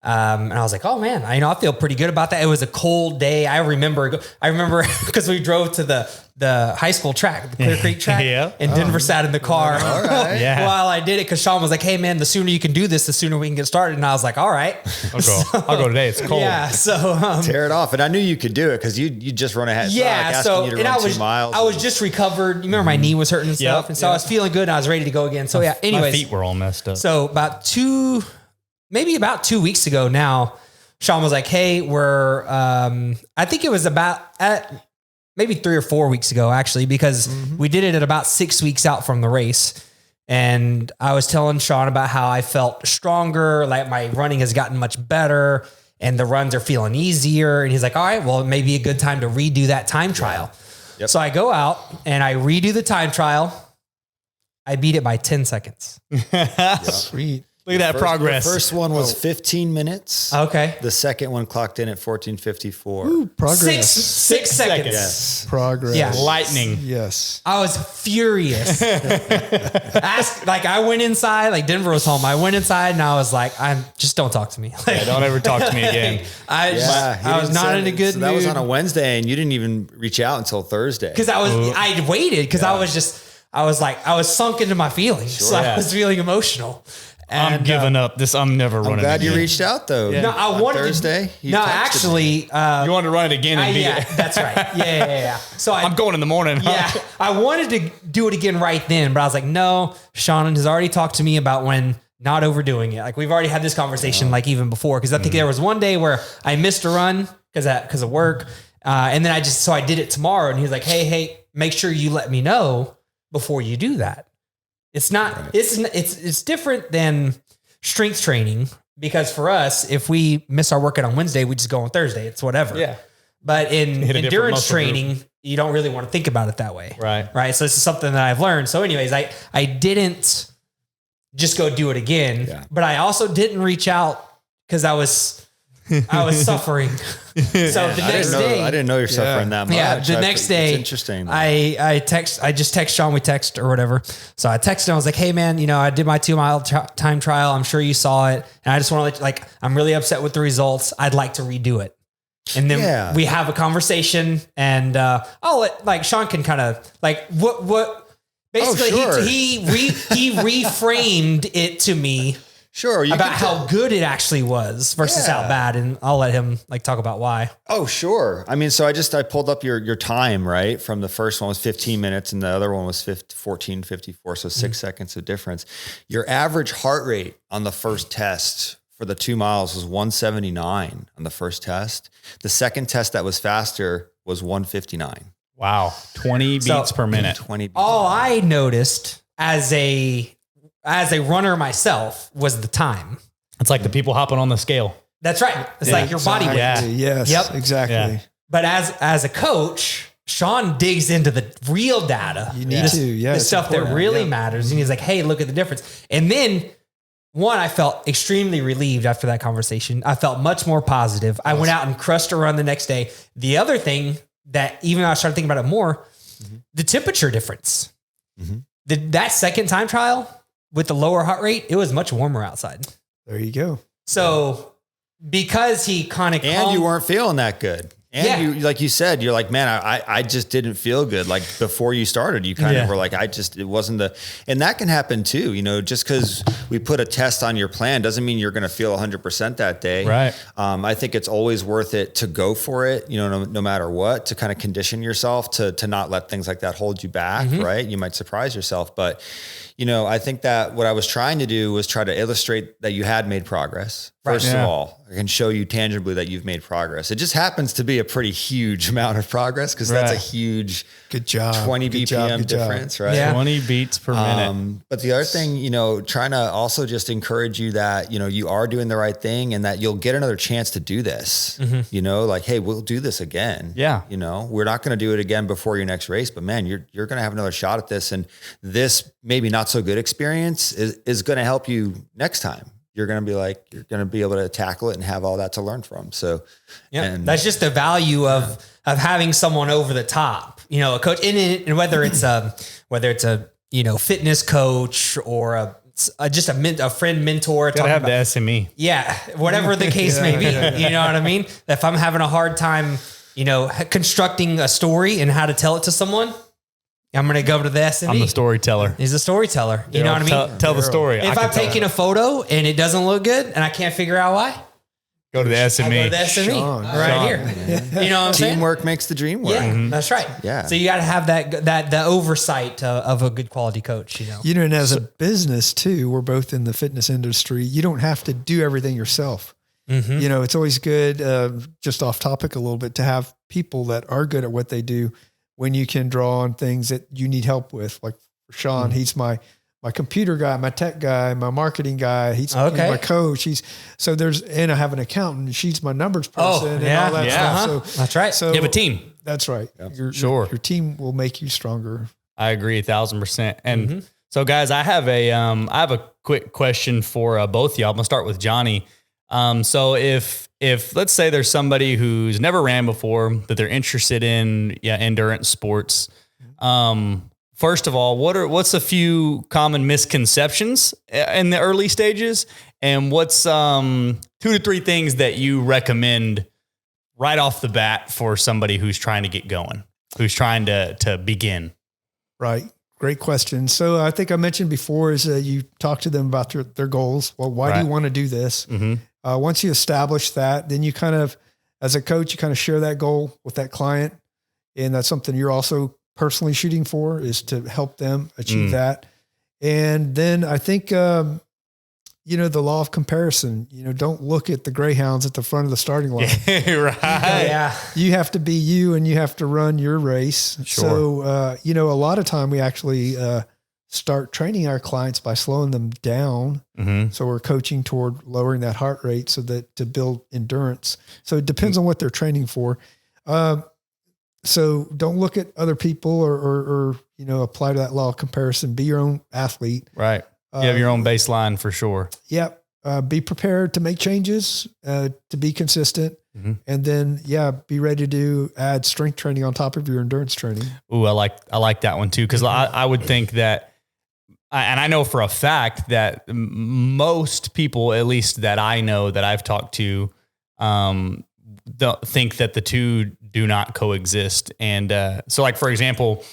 And I was like, oh man, I feel pretty good about that. It was a cold day. I remember because we drove to the high school track, the Clear Creek track, and Denver sat in the car while I did it. Cause Shawn was like, hey man, the sooner you can do this, the sooner we can get started. And I was like, all right, I'll go today. It's cold. Yeah. So, Tear it off. And I knew you could do it because you just run ahead. So you to run 2 miles. I was just recovered. You remember my knee was hurting and stuff. Yep. And so I was feeling good and I was ready to go again. So anyways, my feet were all messed up. So about 2 weeks ago now, Shawn was like, hey, we're, I think it was maybe 3 or 4 weeks ago, actually, because we did it at about 6 weeks out from the race. And I was telling Shawn about how I felt stronger, like my running has gotten much better and the runs are feeling easier. And he's like, all right, well, it may be a good time to redo that time trial. Yep. So I go out and I redo the time trial. I beat it by 10 seconds. sweet. Look at that progress. The first one was 15 minutes. Okay. The second one clocked in at 14:54. Ooh, progress. Six seconds. Yes. Progress. Yeah. Lightning. Yes. I was furious. I went inside, like Denver was home. I went inside and I was like, just don't talk to me. Like, Don't ever talk to me again. I was not in a good mood. That was on a Wednesday and you didn't even reach out until Thursday. Cause I waited because I was sunk into my feelings. Sure. So I was feeling emotional. And, I'm giving up. I'm never running. I'm glad again. you reached out though. No, I wanted Thursday. You texted me. You wanted to run it again and beat it. That's right. Yeah. So I'm going in the morning. Yeah, I wanted to do it again right then, but I was like, no, Shawn has already talked to me about when not overdoing it. Like we've already had this conversation like even before. Cause I think there was one day where I missed a run because of work. And then I did it tomorrow and he was like, hey, make sure you let me know before you do that. It's not, it's different than strength training because for us, if we miss our workout on Wednesday, we just go on Thursday. It's whatever. Yeah. But in endurance training, you don't really want to think about it that way. Right. So this is something that I've learned. So anyways, I didn't just go do it again, but I also didn't reach out because I was suffering. So the next day, I didn't know you're suffering that much. Yeah, the next day, it's interesting. I just text Shawn, we text or whatever. So I texted him, I was like, hey man, I did my 2 mile time trial. I'm sure you saw it. And I just want to I'm really upset with the results. I'd like to redo it. And then we have a conversation and I'll let Shawn can kind of what basically he reframed it to me. Sure. About how good it actually was versus how bad. And I'll let him talk about why. Oh, sure. I mean, so I pulled up your time, right? From the first one was 15 minutes and the other one was 14:54. So 6 seconds of difference. Your average heart rate on the first test for the 2 miles was 179 on the first test. The second test that was faster was 159. Wow. 20 beats per minute. 20 beats. All I noticed as a runner myself was the time. It's like the people hopping on the scale. That's right. It's like your body weight. Yeah. Yes. Yep. Exactly. Yeah. But as a coach, Shawn digs into the real data. You need to. Yeah. The stuff that really matters. And he's like, hey, look at the difference. And then I felt extremely relieved after that conversation. I felt much more positive. I went out and crushed a run the next day. The other thing that even I started thinking about it more, the temperature difference. That second time trial, with the lower heart rate, it was much warmer outside. There you go. So because he kind of you weren't feeling that good. And you, like you said, you're like, man, I just didn't feel good. Like before you started, you kind of were like, it wasn't and that can happen too. Just because we put a test on your plan doesn't mean you're going to feel 100% that day. Right. I think it's always worth it to go for it, no matter what, to kind of condition yourself to not let things like that hold you back. Right. You might surprise yourself, but I think that what I was trying to do was try to illustrate that you had made progress. First of all, I can show you tangibly that you've made progress. It just happens to be a pretty huge amount of progress because that's a huge good job 20 BPM difference, right? Yeah. 20 beats per minute. But the other thing, you know, trying to also just encourage you that, you know, you are doing the right thing and that you'll get another chance to do this, you know, like, hey, we'll do this again. Yeah. You know, we're not going to do it again before your next race, but man, you're going to have another shot at this. And this maybe not so good experience is going to help you next time. You're going to be like, you're going to be able to tackle it and have all that to learn from. So, and that's just the value of having someone over the top, you know, a coach, and whether it's a, you know, fitness coach or just a friend mentor. Gotta have the SME. Yeah. Whatever the case may be, you know what I mean? If I'm having a hard time, you know, constructing a story and how to tell it to someone, I'm going to go to the SME. I'm the storyteller. He's a storyteller. You know what I mean? Tell the story. If I'm taking a photo and it doesn't look good and I can't figure out why, go to the SME. I go to the SME Shawn. here. You know what I'm saying? teamwork makes the dream work. Yeah, that's right. Yeah. So you got to have that oversight of a good quality coach, you know? You know, and as a business too, we're both in the fitness industry. You don't have to do everything yourself. You know, it's always good, just off topic a little bit, to have people that are good at what they do when you can draw on things that you need help with. Like for Shawn, he's my computer guy, my tech guy, my marketing guy. He's my coach. And I have an accountant. She's my numbers person and all that stuff. So that's right. So You have a team. That's right. Sure. Your team will make you stronger. I agree 1,000%. And so guys, I have a quick question for both of y'all. I'm gonna start with Johnny. So if let's say there's somebody who's never ran before, that they're interested in endurance sports. First of all, what's a few common misconceptions in the early stages? And what's 2 to 3 things that you recommend right off the bat for somebody who's trying to get going, who's trying to begin? Right. Great question. So I think I mentioned before is you talk to them about their goals. Well, why do you want to do this? Once you establish that, then you kind of, as a coach, you kind of share that goal with that client. And that's something you're also personally shooting for, is to help them achieve that. And then I think, you know, the law of comparison, you know, don't look at the greyhounds at the front of the starting line. Right. You have to be you and you have to run your race. Sure. So, you know, a lot of time we actually, start training our clients by slowing them down. So we're coaching toward lowering that heart rate so that to build endurance. So it depends on what they're training for. So don't look at other people or, you know, apply to that law of comparison. Be your own athlete. Right. You have your own baseline for sure. Yep. Be prepared to make changes, to be consistent. And then, be ready to add strength training on top of your endurance training. Ooh, I like that one too. Cause I would think that, and I know for a fact that most people, at least that I know that I've talked to, don't think that the two do not coexist. And so, like for example,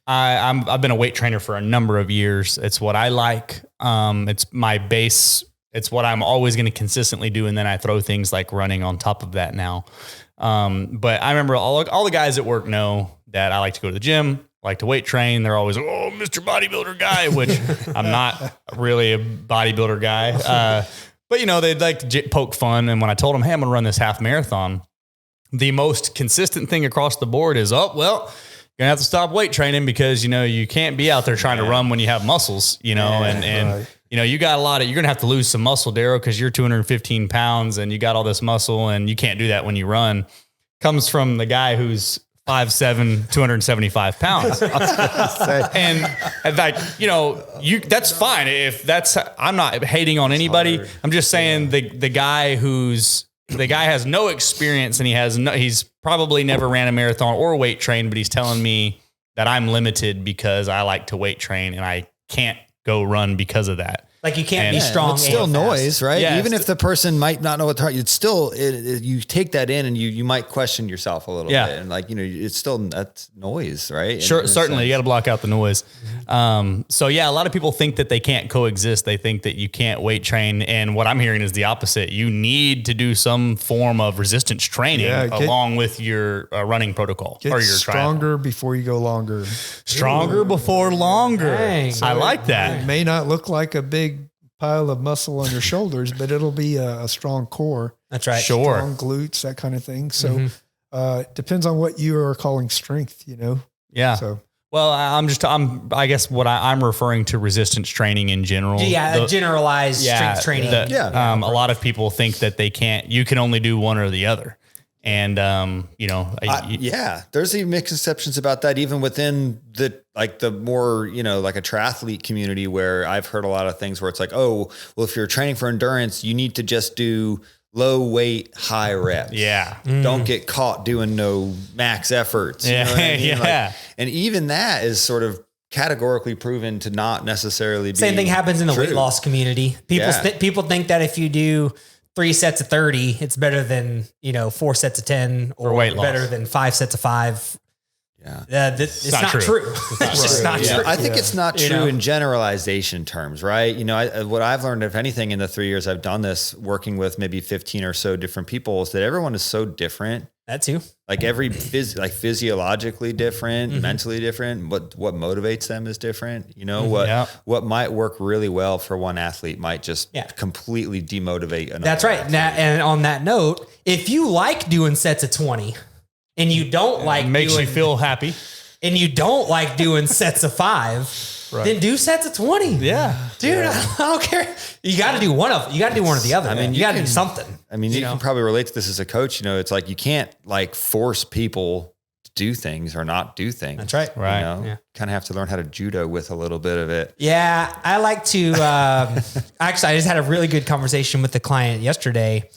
I've been a weight trainer for a number of years. It's what I like. It's my base. It's what I'm always going to consistently do, and then I throw things like running on top of that now. But I remember all the guys at work know that I like to go to the gym. Like to weight train. They're always, oh, Mr. Bodybuilder guy, which I'm not really a bodybuilder guy. But you know, they'd like to poke fun. And when I told them, hey, I'm going to run this half marathon, the most consistent thing across the board is, oh, well, you're gonna have to stop weight training because, you know, you can't be out there trying to run when you have muscles, you know, and you know, you got you're going to have to lose some muscle, Daryl, because you're 215 pounds and you got all this muscle and you can't do that when you run. Comes from the guy who's 5'7", 275 pounds. and like, you know, that's fine. If that's, I'm not hating on anybody. I'm just saying the guy has no experience and he's probably never ran a marathon or weight trained, but he's telling me that I'm limited because I like to weight train and I can't go run because of that. Like you can't be strong. It's still noise, right? Yeah, even if the person might not know what to heart, it's still, you take that in and you might question yourself a little bit. And like, you know, it's still, that's noise, right? Sure. Certainly. You got to block out the noise. So yeah, a lot of people think that they can't coexist. They think that you can't weight train. And what I'm hearing is the opposite. You need to do some form of resistance training along with your running protocol or your stronger before you go longer. Stronger before longer. Dang. I like that. It may not look like a big pile of muscle on your shoulders, but it'll be a strong core. That's right. Sure. Strong glutes, that kind of thing. So, Depends on what you are calling strength, Yeah. So, Well, I guess what I'm referring to resistance training in general. Yeah. generalized strength training. A lot of people think that you can only do one or the other. And, there's even misconceptions about that, even within the more, like a triathlete community, where I've heard a lot of things where it's like, oh, well, if you're training for endurance, you need to just do low weight, high reps. Yeah. Don't get caught doing no max efforts. You know what I mean? And even that is sort of categorically proven to not necessarily be Same thing happens in the true. weight loss community. People think that if you do 3 sets of 30, it's better than, 4 sets of 10 or weight loss. better than 5 sets of 5. Yeah. It's not true. It's just not true. I think it's not true in generalization terms, right? What I've learned, if anything, in the 3 years I've done this, working with maybe 15 or so different people, is that everyone is so different. That too. Like physiologically different, mentally different. What motivates them is different. What might work really well for one athlete might just completely demotivate another. That's right. athlete. Now, and on that note, if you like doing sets of 20 and you don't like makes you feel happy, and you don't like doing sets of 5, then do sets of 20. Yeah. Dude, I don't care. You got to do one of the other. I mean, you got to do something. I mean, you can probably relate to this as a coach. It's like you can't force people to do things or not do things. That's right. Right. Kind of have to learn how to judo with a little bit of it. Yeah. I like to, actually, I just had a really good conversation with the client yesterday.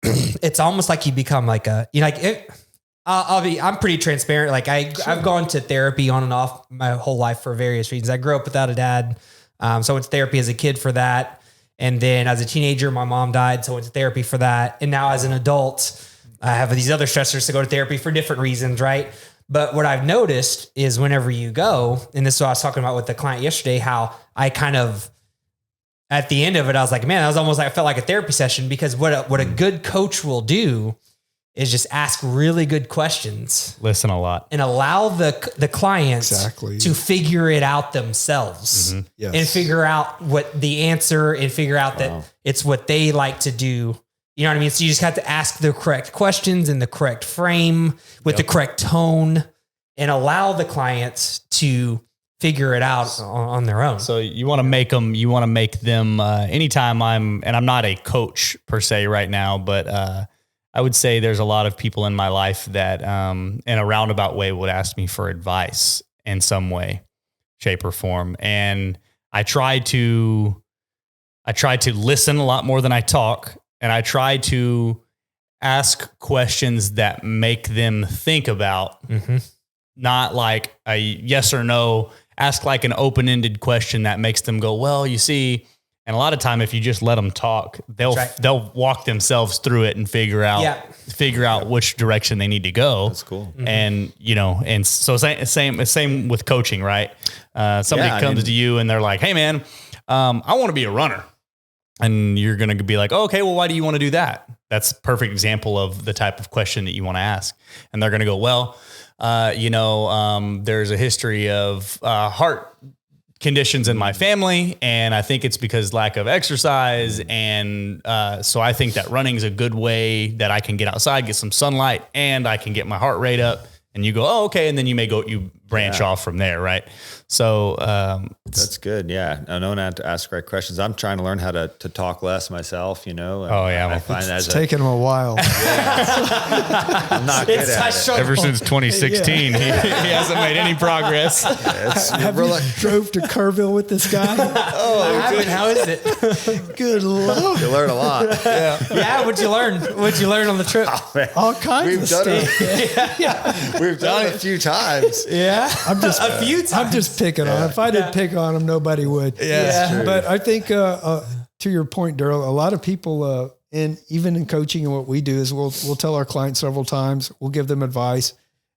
It's almost like you become like I'm pretty transparent. Like I've gone to therapy on and off my whole life for various reasons. I grew up without a dad. So I went to therapy as a kid for that. And then as a teenager, my mom died. So I went to therapy for that. And now as an adult, I have these other stressors to go to therapy for different reasons. Right. But what I've noticed is whenever you go, and this is what I was talking about with the client yesterday, how I kind of, at the end of it, I was like, man, I was almost like, I felt like a therapy session, because what a good coach will do is just ask really good questions. Listen a lot. And allow the clients to figure it out themselves and figure out what the answer, and figure out that it's what they like to do. You know what I mean? So you just have to ask the correct questions in the correct frame with the correct tone, and allow the clients to figure it out on their own. So you want to make them, anytime I'm not a coach per se right now, but, I would say there's a lot of people in my life that, in a roundabout way, would ask me for advice in some way, shape, or form. And I try to listen a lot more than I talk. And I try to ask questions that make them think about, not like a yes or no. Ask like an open-ended question that makes them go, well, you see. And a lot of time, if you just let them talk, they'll walk themselves through it and figure out which direction they need to go. That's cool. And and so same with coaching, right? Somebody comes to you and they're like, "Hey, man, I want to be a runner," and you're going to be like, oh, "Okay, well, why do you want to do that?" That's a perfect example of the type of question that you want to ask. And they're going to go, "Well, there's a history of heart conditions in my family, and I think it's because lack of exercise. And so I think that running is a good way that I can get outside, get some sunlight, and I can get my heart rate up." And you go, "Oh, okay." And then you branch off from there. Right. So that's good. Yeah. I know not to ask right questions. I'm trying to learn how to talk less myself, and I find it's taken him a while. I'm not good at it. Ever since 2016, he hasn't made any progress. Have you drove to Kerrville with this guy? How is it? Good Lord. You learn a lot. Yeah. What'd you learn? What'd you learn on the trip? All kinds of stuff. We've done it a few times. Yeah. I'm just picking on him. If I didn't pick on him, nobody would. Yeah. But I think to your point, Daryl, a lot of people, and even in coaching, and what we do is we'll tell our clients several times, we'll give them advice,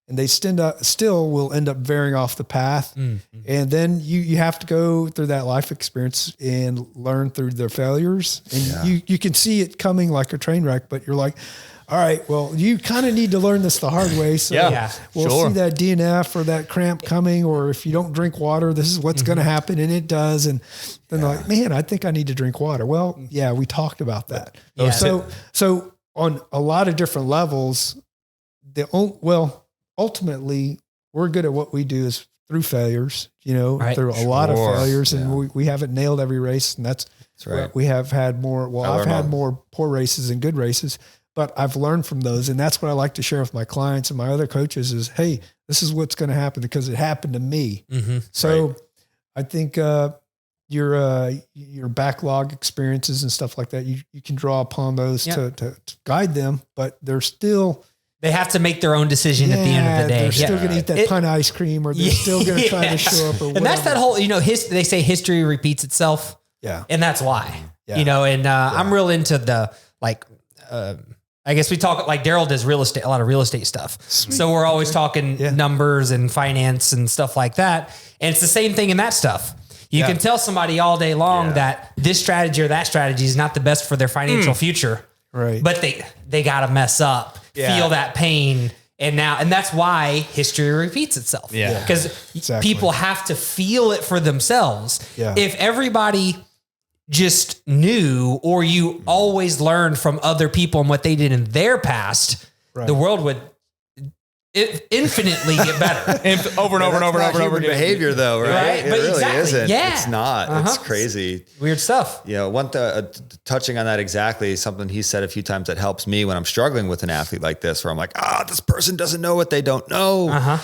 and they still will end up veering off the path. Mm-hmm. And then you have to go through that life experience and learn through their failures. And you can see it coming like a train wreck, but you're like, all right, well, you kind of need to learn this the hard way. So we'll see that DNF or that cramp coming, or if you don't drink water, this is what's going to happen. And it does. And then they're like, man, I think I need to drink water. Well, yeah, we talked about that. Yeah. So on a lot of different levels, ultimately we're good at what we do is through failures, through a lot of failures, and we haven't nailed every race. And that's right. We have had more, I've had more poor races than good races, but I've learned from those. And that's what I like to share with my clients and my other coaches is, hey, this is what's going to happen because it happened to me. Mm-hmm. So I think, your backlog experiences and stuff like that, you can draw upon those to guide them, but they have to make their own decision at the end of the day. They're still going to eat that pint of ice cream, or they're still going to try to show up. Or and that's that whole, they say history repeats itself. Yeah. And that's why, I'm real into the, I guess we talk like Daryl does a lot of real estate stuff. Sweet. So we're always talking numbers and finance and stuff like that. And it's the same thing in that stuff. You can tell somebody all day long that this strategy or that strategy is not the best for their financial future. Right. But they got to mess up, feel that pain. And that's why history repeats itself. Yeah. Because people have to feel it for themselves. Yeah. If everybody just knew, or you always learned from other people and what they did in their past, the world would infinitely get better. over and over again. Behavior though, right? It But really isn't. Yeah. It's not. It's crazy. Weird stuff. Touching on that exactly, something he said a few times that helps me when I'm struggling with an athlete like this, where I'm like, this person doesn't know what they don't know.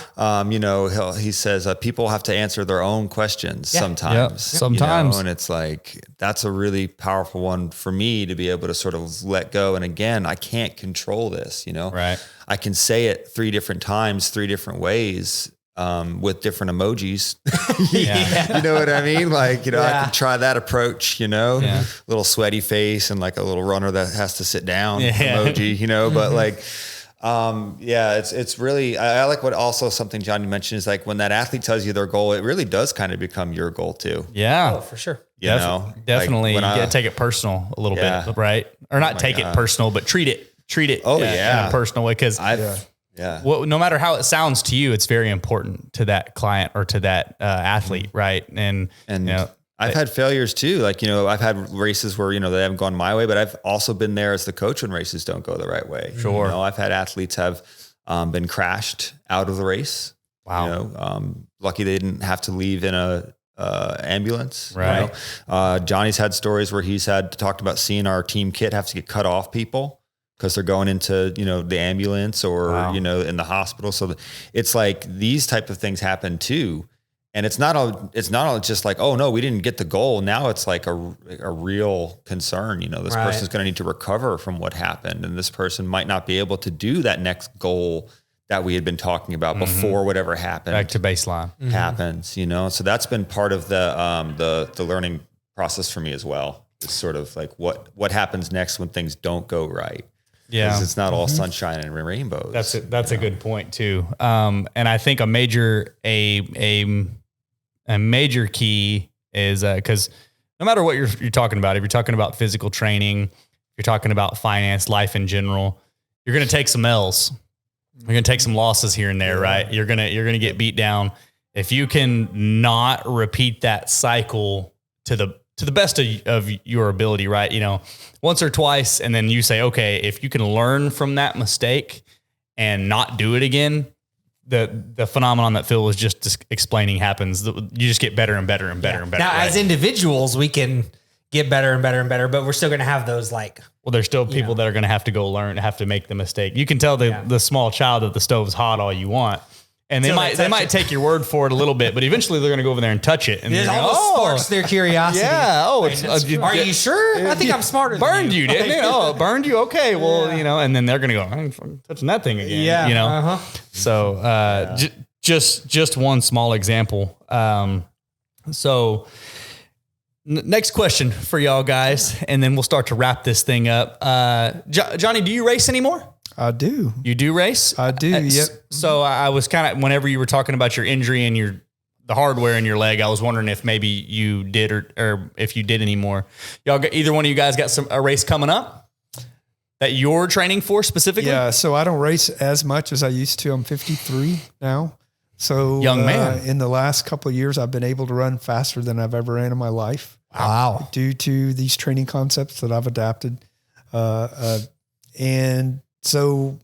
He says people have to answer their own questions sometimes. Yep. Sometimes. And it's like, that's a really powerful one for me to be able to sort of let go. And again, I can't control this, Right. I can say it 3 different times, 3 different ways, with different emojis. You know what I mean? I can try that approach, little sweaty face and like a little runner that has to sit down emoji, but it's really, I like what also something Johnny mentioned is like when that athlete tells you their goal, it really does kind of become your goal too. Yeah. Oh, for sure. Definitely. You got to take it personal a little bit, right? Or not take it personal, but treat it in a personal way. Cause no matter how it sounds to you, it's very important to that client or to that athlete. Right. And I've had failures too. I've had races where, they haven't gone my way, but I've also been there as the coach when races don't go the right way. Sure. I've had athletes have been crashed out of the race. Wow. Lucky they didn't have to leave in a ambulance. Right. Johnny's had stories where he's talked about seeing our team kit have to get cut off people because they're going into, the ambulance or, in the hospital. So it's like these type of things happen too. And it's not all just like, oh no, we didn't get the goal. Now it's like a real concern. This person's going to need to recover from what happened. And this person might not be able to do that next goal that we had been talking about before whatever happened. Back to baseline happens, So that's been part of the learning process for me as well. It's sort of like what happens next when things don't go right. Yeah. Because it's not all sunshine and rainbows. That's a good point too. And I think a major key is because no matter what you're talking about, if you're talking about physical training, if you're talking about finance, life in general, you're going to take some L's. You're going to take some losses here and there, right? You're going to get beat down. If you can not repeat that cycle to the best of your ability, right? Once or twice, and then you say, okay, if you can learn from that mistake and not do it again, the phenomenon that Phil was just explaining happens. You just get better and better and better and better. Now, as individuals, we can get better and better and better, but we're still going to have those there's still people that are going to have to go learn, have to make the mistake. You can tell the small child that the stove's hot all you want. And they might take your word for it a little bit, but eventually they're going to go over there and touch it. And it almost sparks their curiosity. Yeah. Oh, are you sure? I think I'm smarter burned than you, didn't it? Oh, it burned you? Okay. Well, and then they're going to go, I ain't fucking touching that thing again. Yeah. So, just one small example. Next question for y'all guys, and then we'll start to wrap this thing up. Johnny, do you race anymore? I do. You do race? I do. Yep. So I was kind of, whenever you were talking about your injury and the hardware in your leg, I was wondering if maybe you did or if you did anymore. Either one of you guys got a race coming up that you're training for specifically? Yeah. So I don't race as much as I used to. I'm 53 now. So young man, in the last couple of years, I've been able to run faster than I've ever ran in my life. Wow. Due to these training concepts that I've adapted. And so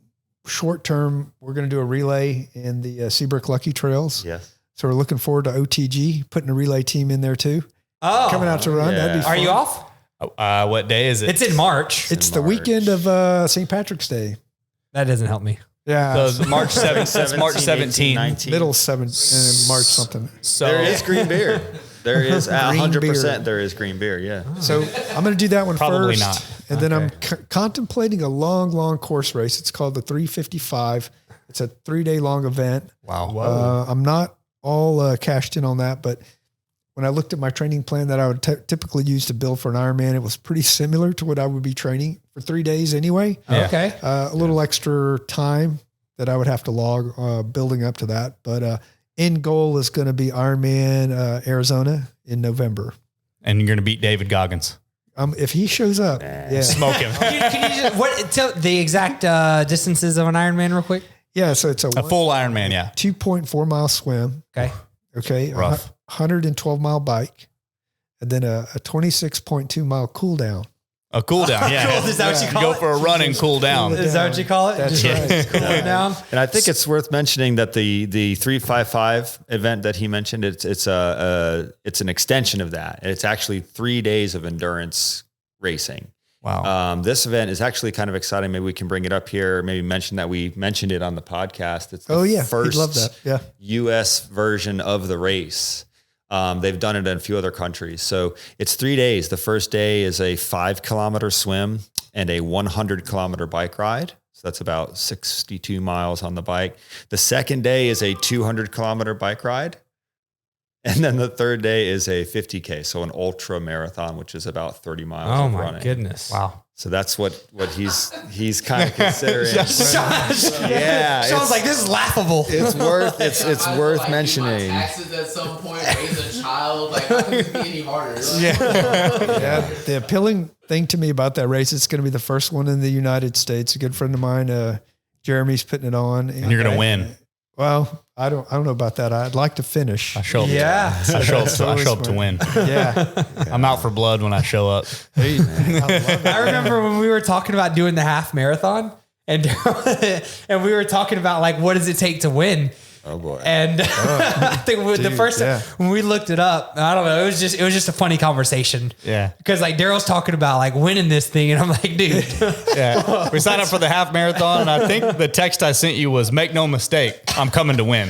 short term, we're going to do a relay in the Seabrook Lucky Trails. Yes. So we're looking forward to OTG, putting a relay team in there too. Oh, Coming out to run. yeah. That'd be fun. are you off? What day is it? It's in March. It's the March. weekend of St. Patrick's Day. That doesn't help me. Yeah. So March 7th. That's March 17th. 19. Middle 7th, March something. So There is green beer. There is Green 100%. beer. There is green beer. Yeah. So I'm going to do that one Probably first. not. And then I'm contemplating a long course race. It's called the 355. It's a 3-day long event. Wow. I'm not all cashed in on that, but when I looked at my training plan that I would typically use to build for an Ironman, it was pretty similar to what I would be training for 3 days anyway. Yeah. Okay. A little extra time that I would have to log building up to that. But end goal is going to be Ironman Arizona in November. And you're going to beat David Goggins. If he shows up, yeah. Smoke him. Can you just, tell the exact distances of an Ironman real quick? Yeah, so it's a Full Ironman, yeah. 2.4 mile swim. Okay. Okay. Rough. 112 mile bike. And then a 26.2 mile cool down. A cool down, yeah. Cool. Is that what you call Go it? for a run and cool down. Is that what you call it? That's Just right. cool it down. And I think it's worth mentioning that the 355 event that he mentioned, it's an extension of that. It's actually 3 days of endurance racing. Wow. This event is actually kind of exciting. Maybe we can bring it up here. Maybe mention that we mentioned it on the podcast. It's the He'd love that. Yeah. U.S. version of the race. They've done it in a few other countries. So it's 3 days. The first day is a 5 kilometer swim and a 100 kilometer bike ride. So that's about 62 miles on the bike. The second day is a 200 kilometer bike ride. And then the third day is a 50K. So an ultra marathon, which is about 30 miles Oh of my running. goodness. Wow. So that's what he's kind of considering. Yeah. Sean's like, this is laughable. It's worth mentioning. Taxes at some point, raise a child. Like, how can this be any harder? Yeah. The appealing thing to me about that race, it's going to be the first one in the United States. A good friend of mine, Jeremy's putting it on. And you're going to win. Well, I don't know about that. I'd like to finish. I show up. Yeah. I show up to win. Yeah. I'm out for blood when I show up. Hey, man, I love it. I remember when we were talking about doing the half marathon and we were talking about like, what does it take to win? Oh boy. And I think the first time when we looked it up, I don't know, it was just a funny conversation. Yeah. Because like Daryl's talking about like winning this thing, and I'm like, dude. Yeah. We signed up for the half marathon, and I think the text I sent you was, make no mistake, I'm coming to win.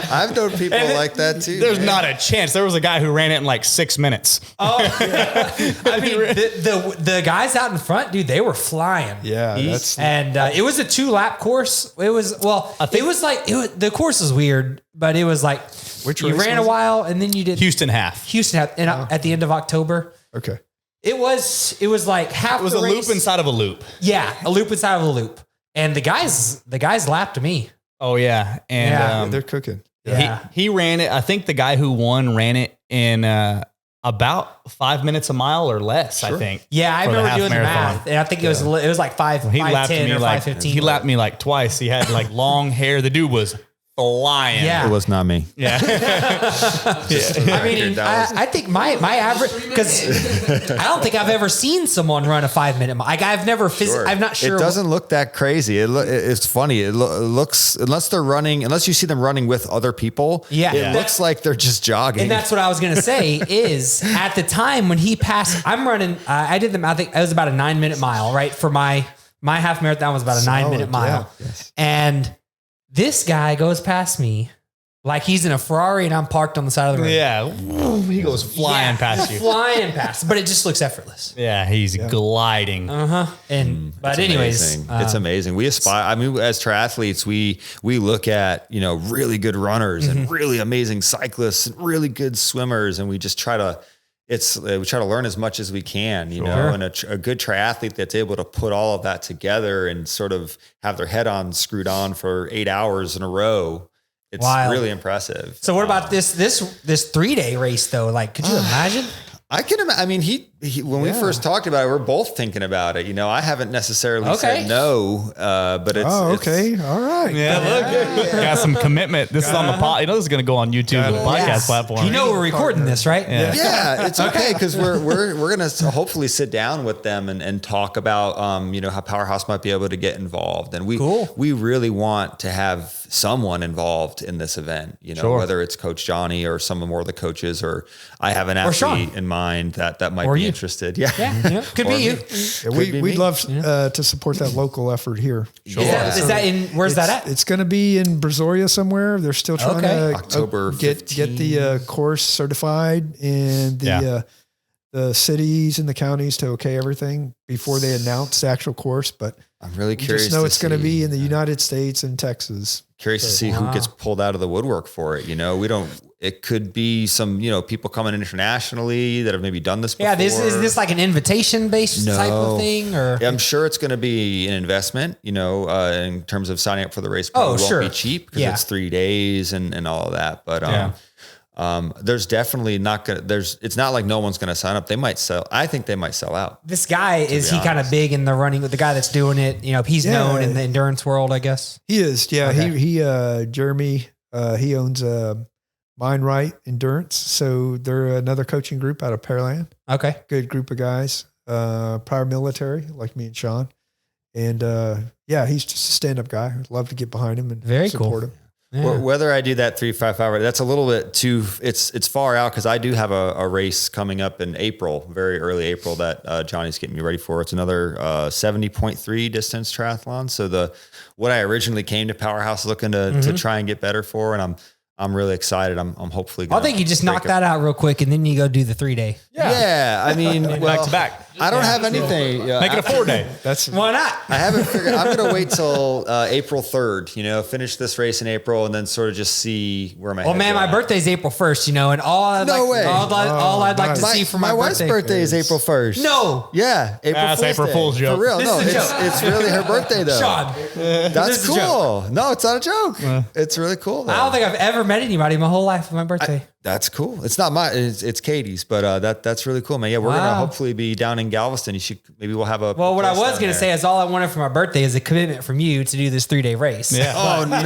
I've known people like that too. There's not a chance. There was a guy who ran it in like 6 minutes. Oh, yeah. I mean, the guys out in front, dude, they were flying. Yeah. That's And it was a 2-lap course. It was, well, the course is weird, but it was like, Which you race ran a was it? while and then you did Houston half. at the end of October. okay. It was like half It was the a race. loop inside of a loop. Yeah, a loop inside of a loop. And the guys lapped me. Oh, yeah. And Yeah. They're cooking. Yeah. he ran it. I think the guy who won ran it in about 5 minutes a mile or less, I think. Yeah, I for the remember half doing marathon. the math. And I think it was like 5:10 or 5:15. He lapped me like twice. He had like long hair. The dude was flying. Yeah. It was not me. Yeah. I mean, I think my average, because I don't think I've ever seen someone run a 5-minute mile. Like I've never I'm not sure. It doesn't look that crazy. It's funny. It looks, unless you see them running with other people. Yeah. It looks like they're just jogging. And that's what I was going to say is at the time when he passed, I'm running, I did I think it was about a 9-minute mile, right? For my half marathon was about a 9-minute mile. Yeah. Yes. And this guy goes past me like he's in a Ferrari and I'm parked on the side of the road. Yeah. He goes flying past you. Flying past, but it just looks effortless. Yeah. He's gliding. And, but anyways, amazing. It's amazing. We aspire, I mean, as triathletes, we look at, really good runners and really amazing cyclists and really good swimmers. And we just try to, we try to learn as much as we can, and a good triathlete that's able to put all of that together and sort of have their head on screwed on for 8 hours in a row. It's Wild. really impressive. so what about this 3-day race though? Like, could you imagine? I can imagine. I mean, he when we first talked about it, we're both thinking about it. You know, I haven't necessarily said no, but it's okay. All right. Yeah, look, got some commitment. This is on the pod. You know, this is going to go on YouTube and the podcast platform. You know, we're recording this, right? Yeah, it's okay because we're going to hopefully sit down with them and talk about you know, how Powerhouse might be able to get involved, and we really want to have someone involved in this event. You know, whether it's Coach Johnny or some more of the coaches, or I have an athlete in mind that might be interested. Yeah. Could be you. Yeah, we'd love to support that local effort here. Sure. Is that in? Where's that at? It's going to be in Brazoria somewhere. They're still trying to October get the course certified, and the cities and the counties to okay everything before they announce the actual course. But I'm really curious. Just know it's going to be in the United States and Texas. Curious to see who gets pulled out of the woodwork for it. You know, it could be some, you know, people coming in internationally that have maybe done this before. Yeah, is this like an invitation based type of thing, or? I'm sure it's going to be an investment, you know, in terms of signing up for the race. Probably won't be cheap because it's 3 days and all of that. But, there's definitely it's not like no one's going to sign up. They might sell. I think they might sell out. This guy, is he kind of big in the running with the guy that's doing it? You know, he's known in the endurance world, I guess. He is. Yeah. Okay. Jeremy, he owns Mind Right Endurance. So they're another coaching group out of Pearland. Okay. Good group of guys, prior military like me and Shawn. And he's just a stand-up guy. I'd love to get behind him and support him. Yeah. Whether I do that 355, that's a little bit too, it's far out because I do have a race coming up in April, very early April that Johnny's getting me ready for. It's another 70.3 distance triathlon. So what I originally came to Powerhouse looking to try and get better for, and I'm really excited. I'm hopefully I think you just knock that out real quick and then you go do the 3 day. Yeah. I mean, back to back. I don't have anything. Make it a 4 day. Why not? I haven't figured. I'm going to wait till April 3rd. You know, finish this race in April and then sort of just see where my. Well, man, my birthday's April 1st. You know, and all I'd like to see for my wife's birthday is April 1st. No. Yeah, That's April Fool's joke. For real. No, it's really her birthday though. Shawn, that's cool. No, it's not a joke. It's really cool. Though. I don't think I've ever met anybody my whole life for my birthday. That's cool. It's not it's Katie's, but that's really cool, man. Yeah, we're gonna hopefully be down in Galveston. Maybe we'll have a. Well, what I was gonna say is all I wanted for my birthday is a commitment from you to do this 3 day race. Yeah. Oh no.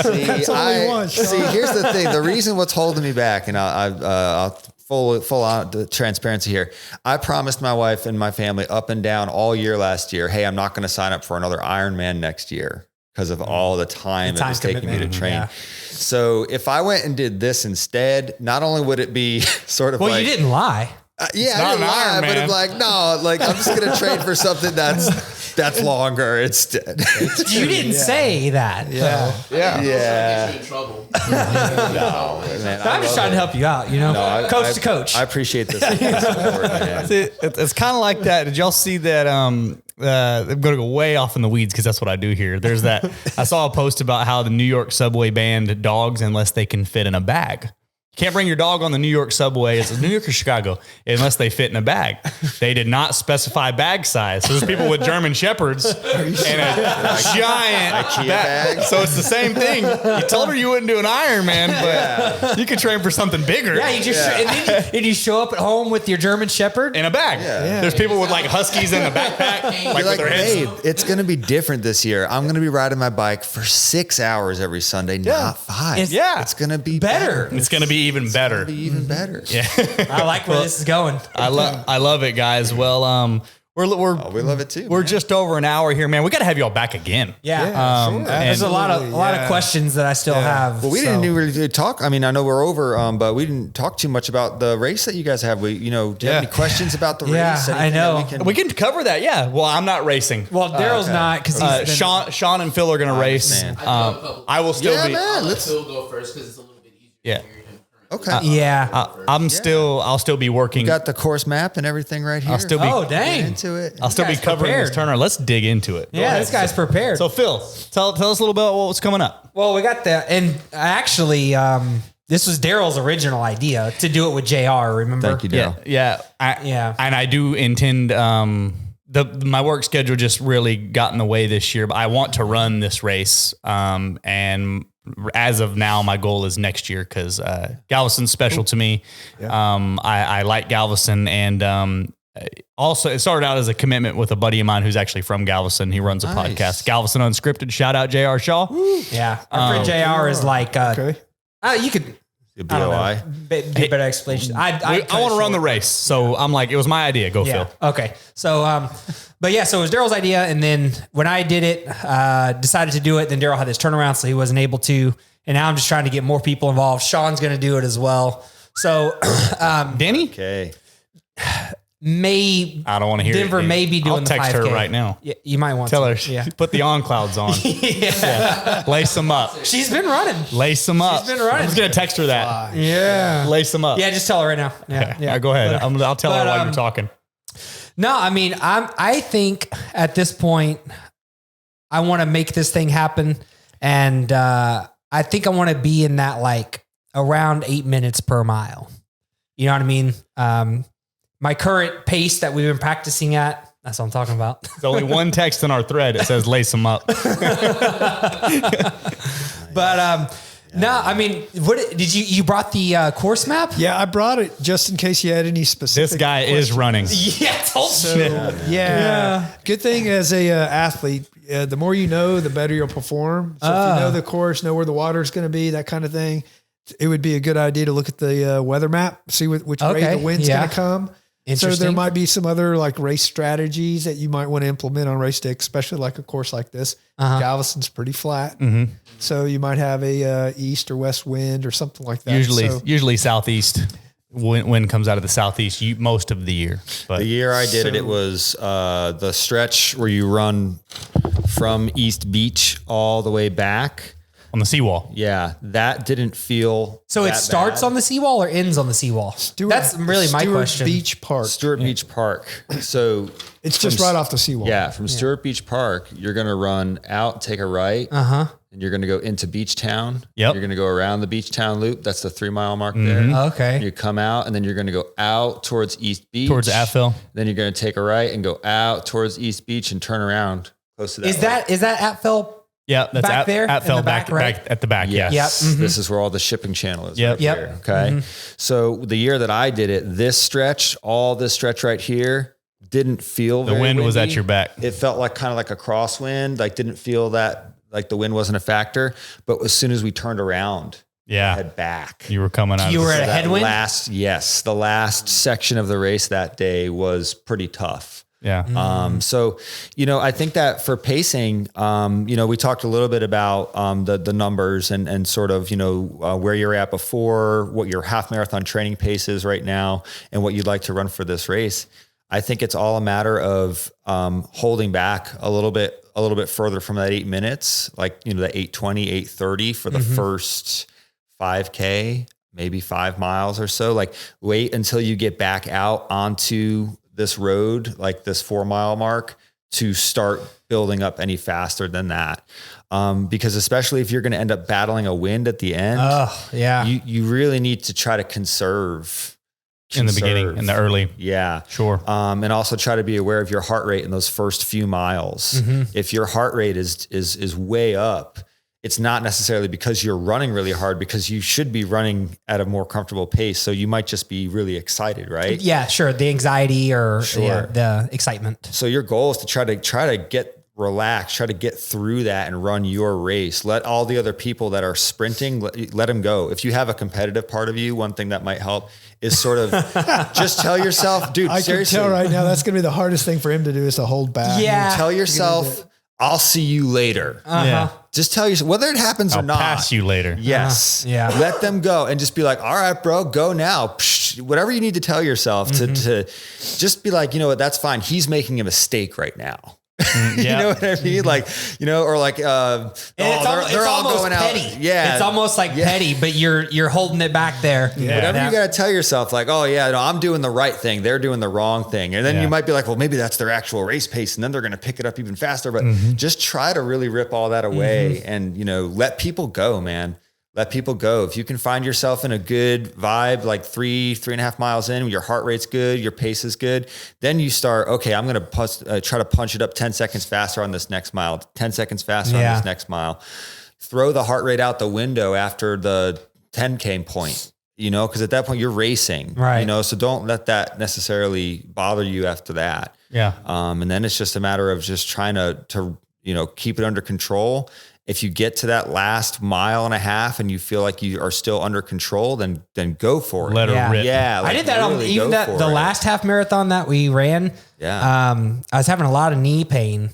See, here's the thing. The reason what's holding me back, and I'll full on the transparency here. I promised my wife and my family up and down all year last year, hey, I'm not going to sign up for another Ironman next year because of all the time it was taking me to train. Yeah. So if I went and did this instead, not only would it be sort of you didn't lie. I didn't lie, but I'm like, no, like I'm just going to train for something that's longer instead. You didn't say that. Yeah. Get you in trouble. No, man, I'm just trying to help you out, you know, coach to coach. I appreciate this support, man. It's kind of like that. Did y'all see that? I'm going to go way off in the weeds because that's what I do here. There's that. I saw a post about how the New York subway banned dogs unless they can fit in a bag. Can't bring your dog on the New York subway. It's New York or Chicago unless they fit in a bag. They did not specify bag size. So there's people with German Shepherds and a giant bag. So it's the same thing. You told her you wouldn't do an Ironman, but you could train for something bigger. Yeah, you just and you show up at home with your German Shepherd in a bag. Yeah. There's people with like huskies in a backpack, like with their heads. Babe, it's going to be different this year. I'm going to be riding my bike for 6 hours every Sunday, not 5. It's going to be better. It's going to be even better. It's going to be even better. Yeah. I like where this is going. I love it, guys. Well, we love it too. We're just over an hour here, man. We got to have y'all back again. Yeah. Sure. There's a lot of questions that I still have. Well, we didn't even really talk. I mean, I know we're over, but we didn't talk too much about the race that you guys have. Do you have any questions about the race? Yeah, I know. We can cover that. Yeah. Well, I'm not racing. Well, Daryl's not because Shawn and Phil are going to race. I will still be. Man, let Phil go first because it's a little bit easier. Yeah. Okay. I'll still be working. You got the course map and everything right here. I'll still be into it. I'll still be covering this tournament. Let's dig into it. Yeah, this guy's prepared. So Phil, tell us a little bit about what's coming up. Well, we got and actually, this was Daryl's original idea to do it with JR. Remember? Thank you, Daryl. Yeah. And I do intend. My work schedule just really got in the way this year, but I want to run this race. And as of now, my goal is next year because Galveston's special to me. Yeah. I like Galveston, and also it started out as a commitment with a buddy of mine who's actually from Galveston. He runs a podcast, Galveston Unscripted. Shout out J.R. Shaw. Yeah. Our friend JR is like, Okay. you could BOI. be a better explanation. I want to run the race. So I'm like, it was my idea. Go Yeah. Phil. Okay. So, but yeah, so it was Daryl's idea. And then when I did it, decided to do it, then Daryl had this turnaround, so he wasn't able to. And now I'm just trying to get more people involved. Shawn's going to do it as well. So, Danny? Okay. I don't want to hear Denver it. may be doing I'll text the 5K her right now. Yeah, you might want Tell to. her, Yeah. put the on clouds on. Yeah. Lace them up. She's been running. Lace them up. She's been running. I'm just going to text her that. Yeah. Lace them up. Yeah, just tell her right now. Yeah. Okay. Yeah. Go ahead. I'll tell her while you're talking. No, I mean, I think at this point, I want to make this thing happen. And I think I want to be in that like around 8 minutes per mile. You know what I mean? My current pace that we've been practicing at, that's what I'm talking about. There's only one text in our thread. It says lace them up. But no, I mean, what did you brought the course map? Yeah, I brought it just in case you had any specific. This guy is running. Yeah, I told you. Yeah. Good thing as a athlete, the more you know, the better you'll perform. So if you know the course, know where the water is going to be, that kind of thing, it would be a good idea to look at the weather map, see which way the wind's going to come. So there might be some other like race strategies that you might want to implement on race day, especially like a course like this. Galveston's pretty flat. Mm-hmm. So you might have a east or west wind or something like that. Usually southeast. Wind comes out of the southeast most of the year. But the year I did it was the stretch where you run from East Beach all the way back. On the seawall. Yeah, that didn't feel So it starts on the seawall or ends on the seawall? That's really my question. Beach Park. Stewart Beach Park. So it's just right off the seawall. Yeah, from Stewart Beach Park, you're going to run out, take a right, and you're going to go into Beach Town. Yep. You're going to go around the Beach Town loop. That's the 3 mile mark there. Okay. You come out, and then you're going to go out towards East Beach. Towards Atfill. Then you're going to take a right and go out towards East Beach and turn around close to that. Is that Atfill? Yeah, that's back there Atfill in the back, right? back at the back. Yes. Yeah. Yep. Mm-hmm. This is where all the shipping channel is. Yep. Right Yep. here, okay. So the year that I did it, all this stretch right here didn't feel The very wind was windy. at your back. It felt like kind of like a crosswind, like didn't feel that like the wind wasn't a factor. But as soon as we turned around, Yeah. head back. You were coming out. You were of at a That headwind? the last section of the race that day was pretty tough. Yeah. So, I think that for pacing, we talked a little bit about the numbers and sort of, where you're at before, what your half marathon training pace is right now, and what you'd like to run for this race. I think it's all a matter of holding back a little bit further from that 8 minutes, like, the 8:20, 8:30 for the first 5K, maybe 5 miles or so. Like wait until you get back out onto this road, like this 4 mile mark, to start building up any faster than that. Because especially if you're going to end up battling a wind at the end, you really need to try to conserve In the beginning, in the early. Yeah. Sure. And also try to be aware of your heart rate in those first few miles. If your heart rate is way up, it's not necessarily because you're running really hard, because you should be running at a more comfortable pace. So you might just be really excited, right? Yeah, sure. The anxiety or the excitement. So your goal is to try to get relaxed, try to get through that and run your race. Let all the other people that are sprinting, let them go. If you have a competitive part of you, one thing that might help is sort of just tell yourself, dude, I seriously. can tell right now that's going to be the hardest thing for him to do is to hold back. Yeah. Tell yourself, I'll see you later. Yeah. Just tell yourself, whether it happens or I'll not. pass you later. Yes. Yeah. Let them go and just be like, all right, bro, go now. Psh, whatever you need to tell yourself to just be like, you know what, that's fine. He's making a mistake right now. You know what I mean? Like, or like, They're all going petty. out. Yeah. It's almost like petty, but you're holding it back there. Yeah. Whatever you got to tell yourself, like, oh yeah, no, I'm doing the right thing. They're doing the wrong thing. And then you might be like, well, maybe that's their actual race pace. And then they're going to pick it up even faster, but just try to really rip all that away and, let people go, man. Let people go. If you can find yourself in a good vibe, like 3.5 miles in, your heart rate's good, your pace is good, then you start, okay, I'm going to try to punch it up 10 seconds faster on this next mile, 10 seconds faster on this next mile. throw the heart rate out the window after the 10K point, because at that point you're racing, right? So don't let that necessarily bother you after that. Yeah. And then it's just a matter of just trying to keep it under control. If you get to that last mile and a half and you feel like you are still under control, then go for it. Let her rip. Yeah. I did that on even the last half marathon that we ran. Yeah. I was having a lot of knee pain,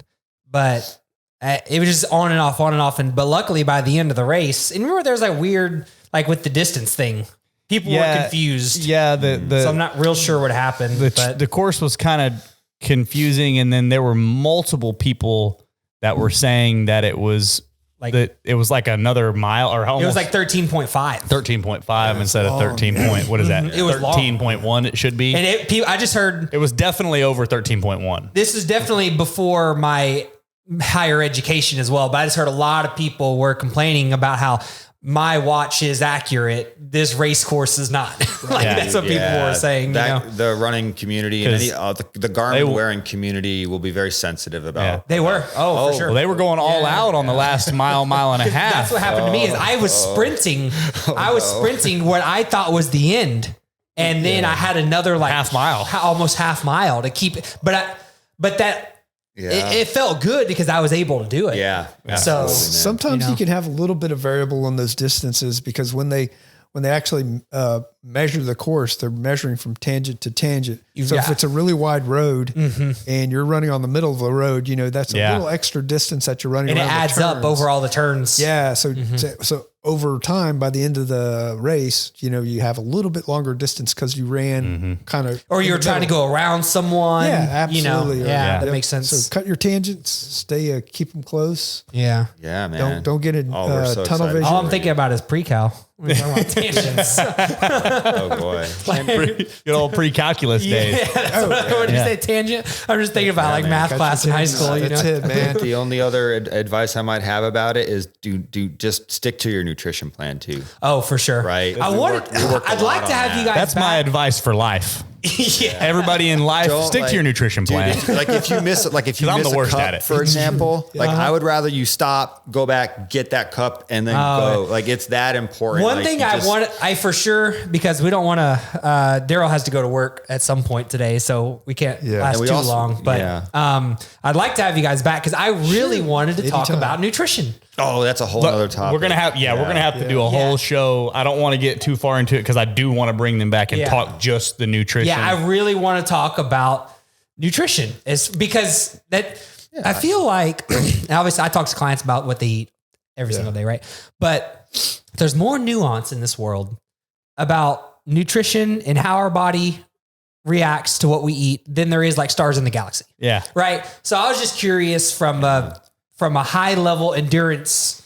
but it was just on and off. But luckily by the end of the race, and remember there's like weird, like with the distance thing, people were confused. Yeah. So I'm not real sure what happened. But the course was kind of confusing. And then there were multiple people that were saying that it was like another mile or almost. It was like 13.5. 13.5 instead of 13 point. What is that? It was 13.1 it should be. And I just heard. It was definitely over 13.1. This is definitely before my higher education as well. But I just heard a lot of people were complaining about how my watch is accurate. This race course is not. That's what people were saying. The running community and the garment wearing community will be very sensitive about. Yeah. They were. For sure. Well, they were going all out on the last mile and a half. That's what happened to me. Is I was sprinting. I was sprinting what I thought was the end, and then I had another half mile, almost half mile to keep it. But that. Yeah. It felt good because I was able to do it. Yeah. So sometimes you can have a little bit of variable on those distances because when they actually measure the course, they're measuring from tangent to tangent. So if it's a really wide road and you're running on the middle of the road, that's a little extra distance that you're running. And around it adds up over all the turns. Yeah. So over time, by the end of the race, you have a little bit longer distance because you ran kind of, or you're trying to go around someone. Yeah, absolutely. That makes sense. So cut your tangents, keep them close. Yeah. Yeah, man. Don't get in tunnel vision. All I'm thinking about is pre-cal. We're talking about tangents. Oh boy. Good old pre-calculus days. What did you say, tangent? I'm just thinking about math class in high school. That's it, man. The only other advice I might have about it is do just stick to your nutrition plan too. Oh, for sure. Right. I'd like to have you guys. That's my advice for life. Everybody in life, stick to your nutrition plan. If you miss I'm the worst at it. For example, I would rather you stop, go back, get that cup, and then go. It's that important. One thing I for sure, because we don't want to. Daryl has to go to work at some point today, so we can't last too long. But I'd like to have you guys back because I really wanted to talk about nutrition. Oh, that's a whole other topic. We're gonna have to do a whole show. I don't want to get too far into it because I do want to bring them back and talk just the nutrition. Yeah, I really want to talk about nutrition. It's because I feel like obviously I talk to clients about what they eat every single day, right? But there's more nuance in this world about nutrition and how our body reacts to what we eat than there is like stars in the galaxy. Yeah. Right. So I was just curious from a high level endurance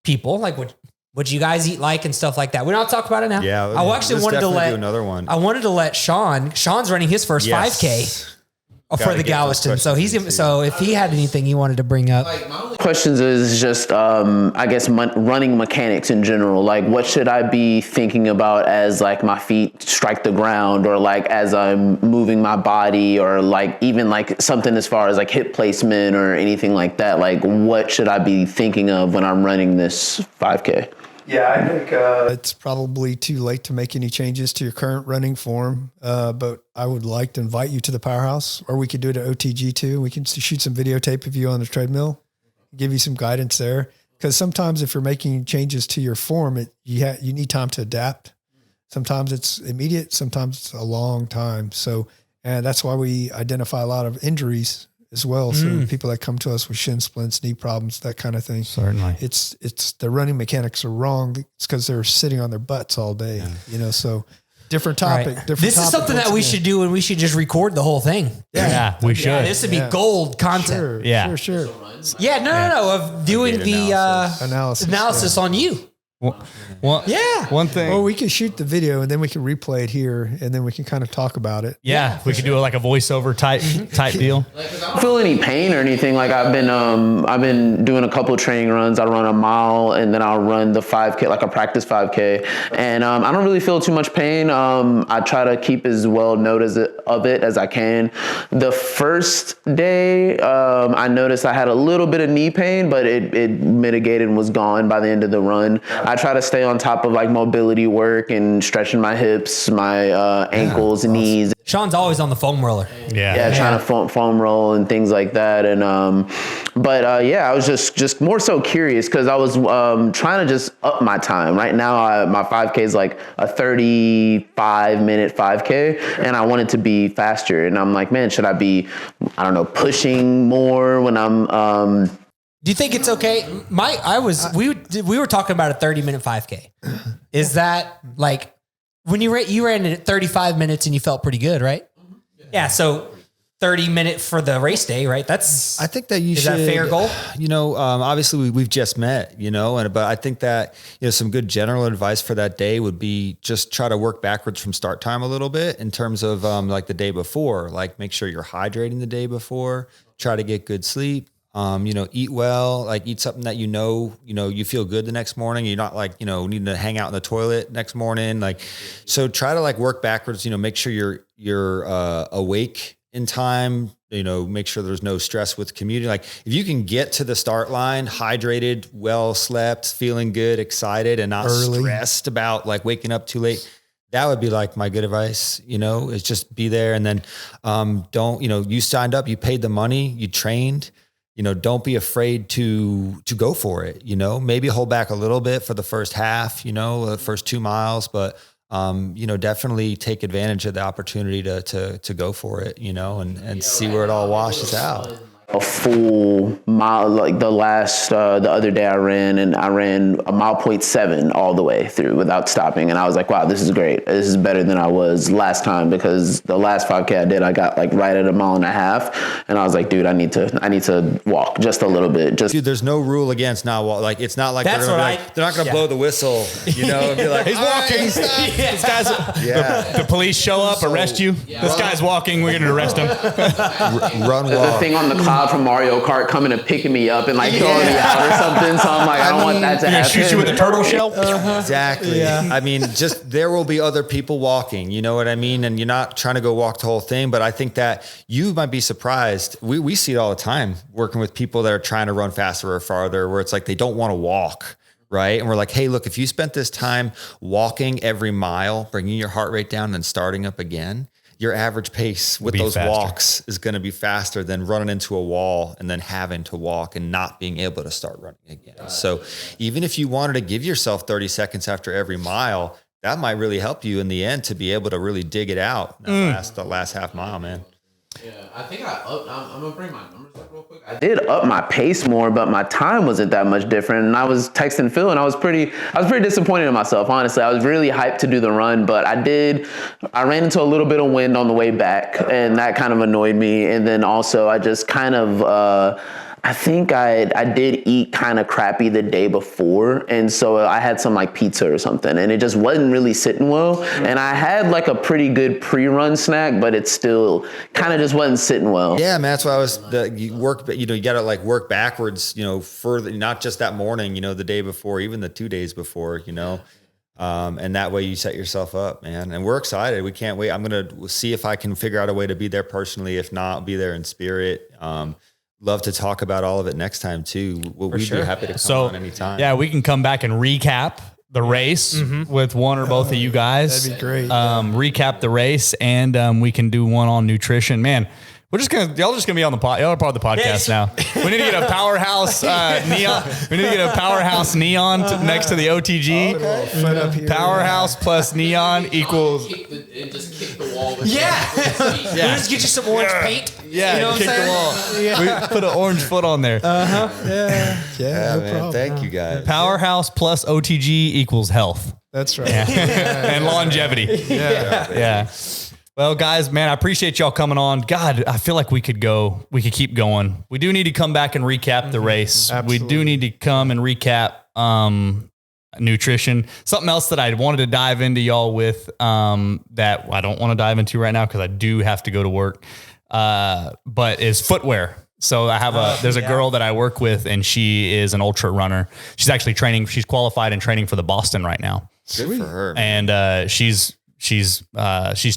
people, like what you guys eat like and stuff like that. We don't talk about it now. Yeah. I actually wanted to let another one. I wanted to let Sean's running his first 5K for the Galveston. So so if he had anything he wanted to bring up. My only Questions is just, I guess, running mechanics in general. Like, what should I be thinking about as like my feet strike the ground, or like as I'm moving my body, or like even like something as far as like hip placement or anything like that? Like, what should I be thinking of when I'm running this 5K? Yeah, I think it's probably too late to make any changes to your current running form. But I would like to invite you to the Powerhouse, or we could do it at OTG too. We can shoot some videotape of you on the treadmill, give you some guidance there. Because sometimes if you're making changes to your form, you need time to adapt. Sometimes it's immediate, sometimes it's a long time. So, and that's why we identify a lot of injuries as well. So people that come to us with shin splints, knee problems, that kind of thing. Certainly. It's the running mechanics are wrong. It's because they're sitting on their butts all day, so different topic. Right. This is something that we should do, and we should just record the whole thing. Yeah, we should. Yeah, this would be gold content. Sure, Yeah. sure. Yeah, no, of doing the analysis on you. One thing. Well, we can shoot the video and then we can replay it here and then we can kind of talk about it. Yeah, we could do like a voiceover type deal. I don't feel any pain or anything. Like I've been doing a couple of training runs. I run a mile and then I'll run the 5K, like a practice 5K. And I don't really feel too much pain. I try to keep as well note of it as I can. The first day, I noticed I had a little bit of knee pain, but it mitigated and was gone by the end of the run. I try to stay on top of like mobility work and stretching my hips, my ankles, knees. Sean's always on the foam roller. Yeah, trying to foam roll and things like that. And I was just more so curious because I was trying to just up my time. Right now, my 5K is like a 35-minute 5K, and I want it to be faster. And I'm like, man, should I be, I don't know, pushing more when I'm Do you think it's okay? We were talking about a 30-minute 5K. Is that like when you ran it at 35 minutes and you felt pretty good, right? Yeah. So 30-minute for the race day, right? I think that is that a fair goal? Obviously we've just met, but I think that, some good general advice for that day would be just try to work backwards from start time a little bit in terms of like the day before, like make sure you're hydrating the day before, try to get good sleep. Eat well, like eat something that you feel good the next morning. You're not like, needing to hang out in the toilet next morning. Like, so try to like work backwards, make sure you're awake in time, make sure there's no stress with commuting. Like if you can get to the start line, hydrated, well slept, feeling good, excited, and not stressed about like waking up too late, that would be like my good advice, is just be there. And then, you signed up, you paid the money, you trained, don't be afraid to go for it, maybe hold back a little bit for the first half, the first 2 miles, but, definitely take advantage of the opportunity to go for it, and see where it all washes out. A full mile, like the other day I ran a 1.7 all the way through without stopping. And I was like, wow, this is great. This is better than I was last time, because the last 5K I did, I got like right at 1.5 miles. And I was like, dude, I need to walk just a little bit. Dude, there's no rule against not walk. Like, it's not like they're not going to blow the whistle, and be like, he's walking. This guy's, the police show up, arrest you. This guy's walking. We're going to arrest him. Run, walk. The thing on the cloud from Mario Kart coming and picking me up and like throwing me out or something. So I'm like, I don't want that to happen. Shoot you with a turtle shell. Exactly. Yeah. I mean, just there will be other people walking. You know what I mean? And you're not trying to go walk the whole thing, but I think that you might be surprised. We see it all the time working with people that are trying to run faster or farther, where it's like they don't want to walk. Right. And we're like, hey, look, if you spent this time walking every mile, bringing your heart rate down and then starting up again, your average pace with those walks is going to be faster than running into a wall and then having to walk and not being able to start running again. So even if you wanted to give yourself 30 seconds after every mile, that might really help you in the end to be able to really dig it out the last half mile, man. Yeah, I think I'm going to bring my numbers up real quick. I did up my pace more, but my time wasn't that much different. And I was texting Phil and I was pretty disappointed in myself, honestly. I was really hyped to do the run, but I ran into a little bit of wind on the way back, and that kind of annoyed me. And then also I just kind of, I think I did eat kind of crappy the day before. And so I had some like pizza or something, and it just wasn't really sitting well. And I had like a pretty good pre-run snack, but it still kind of just wasn't sitting well. Yeah, man, that's why you got to like work backwards, further, not just that morning, the day before, even the 2 days before, and that way you set yourself up, man. And we're excited. We can't wait. I'm going to see if I can figure out a way to be there personally. If not, I'll be there in spirit. Love to talk about all of it next time too. We'd be happy to come on anytime. Yeah, we can come back and recap the race with one or both of you guys. That'd be great. Recap the race, and we can do one on nutrition. Man, y'all just gonna be on the pod. Y'all are part of the podcast now. We need to get a Powerhouse neon. We need to get a Powerhouse neon next to the OTG. Powerhouse plus neon equals. Just kick the wall. With Just get you some orange paint. Yeah, kick the wall. Yeah. We put an orange foot on there. Yeah, no man. Problem. Thank you guys. Powerhouse plus OTG equals health. That's right. And longevity. Yeah. Well, guys, man, I appreciate y'all coming on. God, I feel like we could keep going. We do need to come back and recap the race. Absolutely. We do need to come and recap nutrition. Something else that I wanted to dive into y'all with, that I don't want to dive into right now because I do have to go to work, but is footwear. So I have there's a girl that I work with, and she is an ultra runner. She's actually training. She's qualified and training for the Boston right now. Good for her. And she's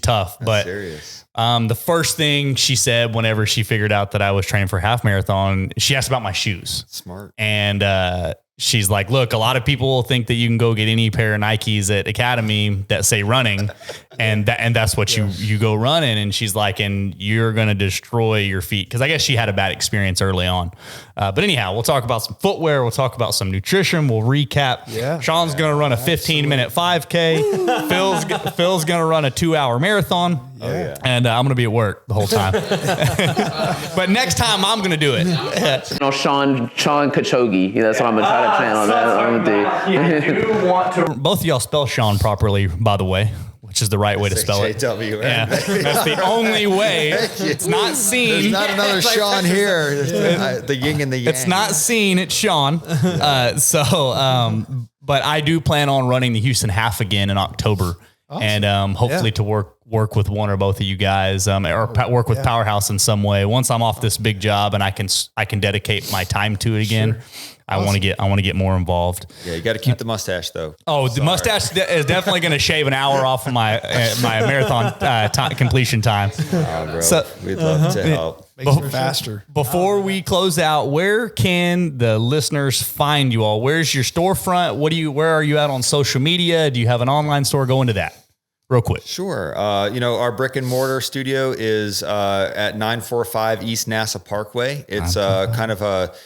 tough. But serious. The first thing she said whenever she figured out that I was training for a half marathon, she asked about my shoes. Smart. And she's like, look, a lot of people think that you can go get any pair of Nikes at Academy that say running, and that's what you go running. And she's like, and you're going to destroy your feet. Cause I guess she had a bad experience early on. But anyhow, we'll talk about some footwear. We'll talk about some nutrition. We'll recap. Yeah. Sean's going to run a 15-minute 5K. Phil's going to run a 2-hour marathon. Oh, yeah. And I'm going to be at work the whole time. But next time I'm going to do it. Shawn Khashoggi. That's what I'm gonna try to plan on that. You do want to. Both of y'all spell Shawn properly, by the way, which is the right way to spell it. JW. Yeah, that's the only way. It's not seen. There's not another Shawn here. The yin and the yang. It's not seen. It's Shawn. But I do plan on running the Houston half again in October. Awesome. And hopefully to work with one or both of you guys, or work with Powerhouse in some way. Once I'm off this big job and I can dedicate my time to it again. Sure. I want to get more involved. Yeah, you got to keep the mustache though. Oh, the mustache is definitely going to shave an hour off of my marathon completion time. Bro, so we'd love to help. Makes it faster. Before we close out, where can the listeners find you all? Where's your storefront? Where are you at on social media? Do you have an online store? Go into that real quick. Sure. Our brick and mortar studio is at 945 East NASA Parkway. It's kind of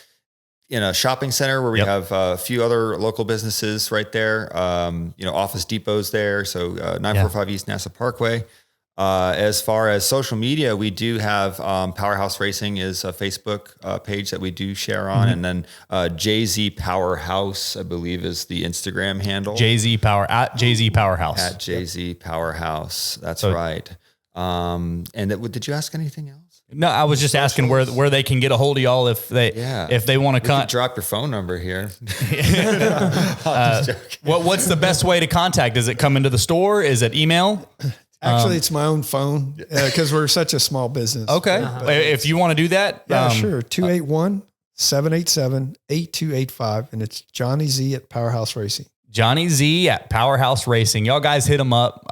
in a shopping center where we have a few other local businesses right there. Office Depot's there. So 945 East NASA Parkway. As far as social media, we do have Powerhouse Racing is a Facebook page that we do share on. And then JZ Powerhouse, I believe, is the Instagram handle. at JZ Powerhouse. At JZ Powerhouse. That's right. Did you ask anything else? No, I was just asking where they can get a hold of y'all if they want to drop your phone number here. What's the best way to contact? Does it come into the store? Is it email? Actually, it's my own phone because we're such a small business. Okay. If you want to do that. Yeah, sure. 281-787-8285. And it's Johnny Z at Powerhouse Racing. Johnny Z at Powerhouse Racing. Y'all guys hit him up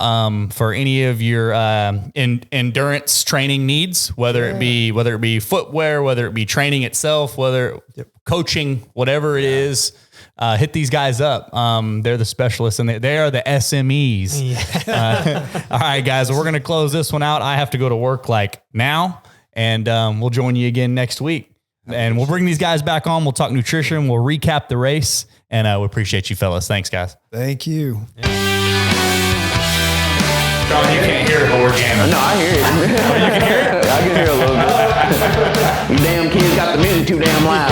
for any of your endurance training needs, whether it be footwear, whether it be training itself, coaching, whatever it is. Hit these guys up. They're the specialists and they are the SMEs. Yeah. All right, guys, we're going to close this one out. I have to go to work now, and we'll join you again next week. And we'll bring these guys back on. We'll talk nutrition. We'll recap the race, and we appreciate you fellas. Thanks, guys. Thank you. John, you can't hear it, but we're jamming. No, I hear it. You can hear it? I can hear a little bit. You damn kids got the music too damn loud.